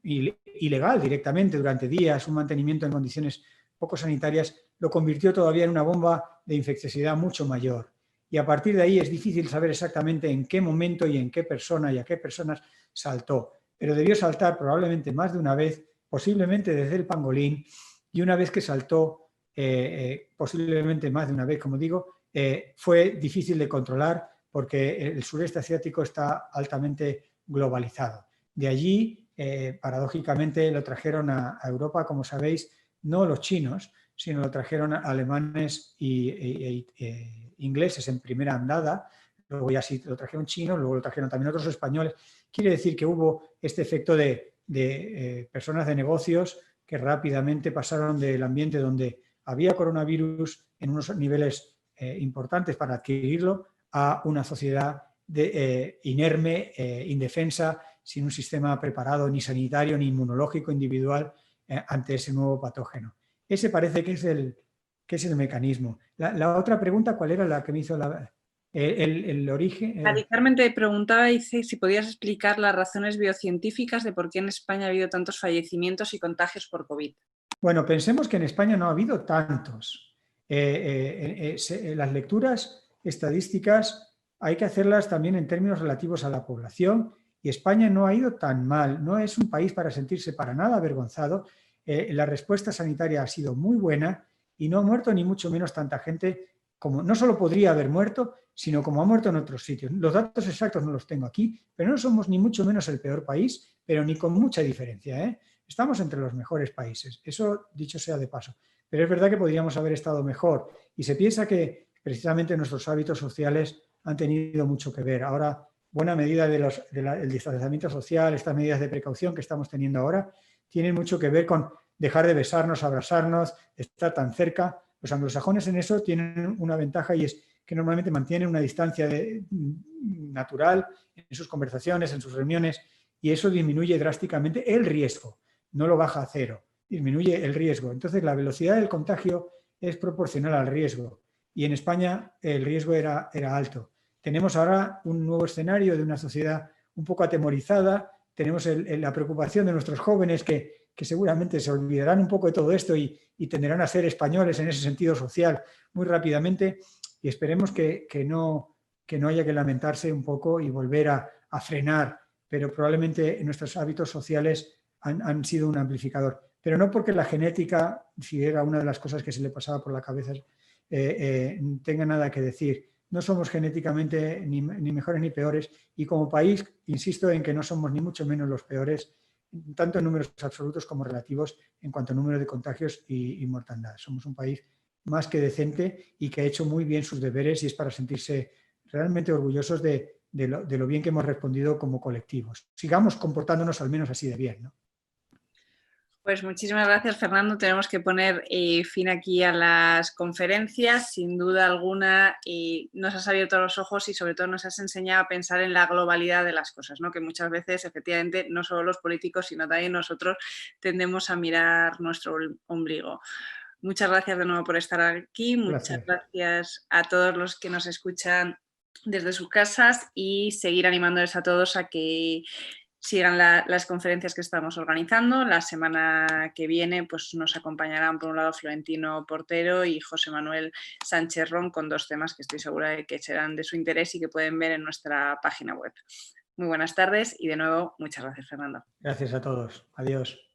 ilegal directamente durante días, un mantenimiento en condiciones poco sanitarias, lo convirtió todavía en una bomba de infecciosidad mucho mayor. Y a partir de ahí es difícil saber exactamente en qué momento y en qué persona y a qué personas saltó. Pero debió saltar probablemente más de una vez, posiblemente desde el pangolín, y una vez que saltó, posiblemente más de una vez, como digo, fue difícil de controlar porque el sureste asiático está altamente globalizado. De allí, paradójicamente, lo trajeron a Europa, como sabéis, no los chinos, sino lo trajeron alemanes e ingleses en primera andada, luego ya sí lo trajeron chinos, luego lo trajeron también otros españoles. Quiere decir que hubo este efecto de personas de negocios que rápidamente pasaron del ambiente donde había coronavirus en unos niveles importantes para adquirirlo a una sociedad inerme, indefensa, sin un sistema preparado ni sanitario ni inmunológico individual ante ese nuevo patógeno. Ese parece que es el mecanismo. La otra pregunta, ¿cuál era la que me hizo el origen? Mari Carmen te preguntaba, dice, si podías explicar las razones biocientíficas de por qué en España ha habido tantos fallecimientos y contagios por COVID. Bueno, pensemos que en España no ha habido tantos. Las lecturas estadísticas hay que hacerlas también en términos relativos a la población, y España no ha ido tan mal, no es un país para sentirse para nada avergonzado. La respuesta sanitaria ha sido muy buena y no ha muerto ni mucho menos tanta gente como no solo podría haber muerto, sino como ha muerto en otros sitios. Los datos exactos no los tengo aquí, pero no somos ni mucho menos el peor país, pero ni con mucha diferencia, ¿eh? Estamos entre los mejores países, eso dicho sea de paso. Pero es verdad que podríamos haber estado mejor y se piensa que precisamente nuestros hábitos sociales han tenido mucho que ver. Ahora, buena medida del distanciamiento social, estas medidas de precaución que estamos teniendo ahora, tienen mucho que ver con dejar de besarnos, abrazarnos, estar tan cerca. Los anglosajones en eso tienen una ventaja, y es que normalmente mantienen una distancia natural en sus conversaciones, en sus reuniones, y eso disminuye drásticamente el riesgo. No lo baja a cero, disminuye el riesgo. Entonces, la velocidad del contagio es proporcional al riesgo, y en España el riesgo era alto. Tenemos ahora un nuevo escenario de una sociedad un poco atemorizada, tenemos la preocupación de nuestros jóvenes que seguramente se olvidarán un poco de todo esto y tenderán a ser españoles en ese sentido social muy rápidamente, y esperemos que no haya que lamentarse un poco y volver a frenar, pero probablemente nuestros hábitos sociales han sido un amplificador. Pero no porque la genética, si era una de las cosas que se le pasaba por la cabeza, tenga nada que decir. No somos genéticamente ni mejores ni peores, y como país insisto en que no somos ni mucho menos los peores, tanto en números absolutos como relativos en cuanto a número de contagios y mortandad. Somos un país más que decente y que ha hecho muy bien sus deberes, y es para sentirse realmente orgullosos de lo bien que hemos respondido como colectivos. Sigamos comportándonos al menos así de bien, ¿no? Pues muchísimas gracias, Fernando. Tenemos que poner fin aquí a las conferencias. Sin duda alguna, nos has abierto los ojos y sobre todo nos has enseñado a pensar en la globalidad de las cosas, ¿no? Que muchas veces, efectivamente, no solo los políticos, sino también nosotros tendemos a mirar nuestro ombligo. Muchas gracias de nuevo por estar aquí. Muchas gracias a todos los que nos escuchan desde sus casas, y seguir animándoles a todos a que sigan las conferencias que estamos organizando. La semana que viene pues, nos acompañarán por un lado Florentino Portero y José Manuel Sánchez Ron, con 2 temas que estoy segura de que serán de su interés y que pueden ver en nuestra página web. Muy buenas tardes y de nuevo muchas gracias, Fernando. Gracias a todos. Adiós.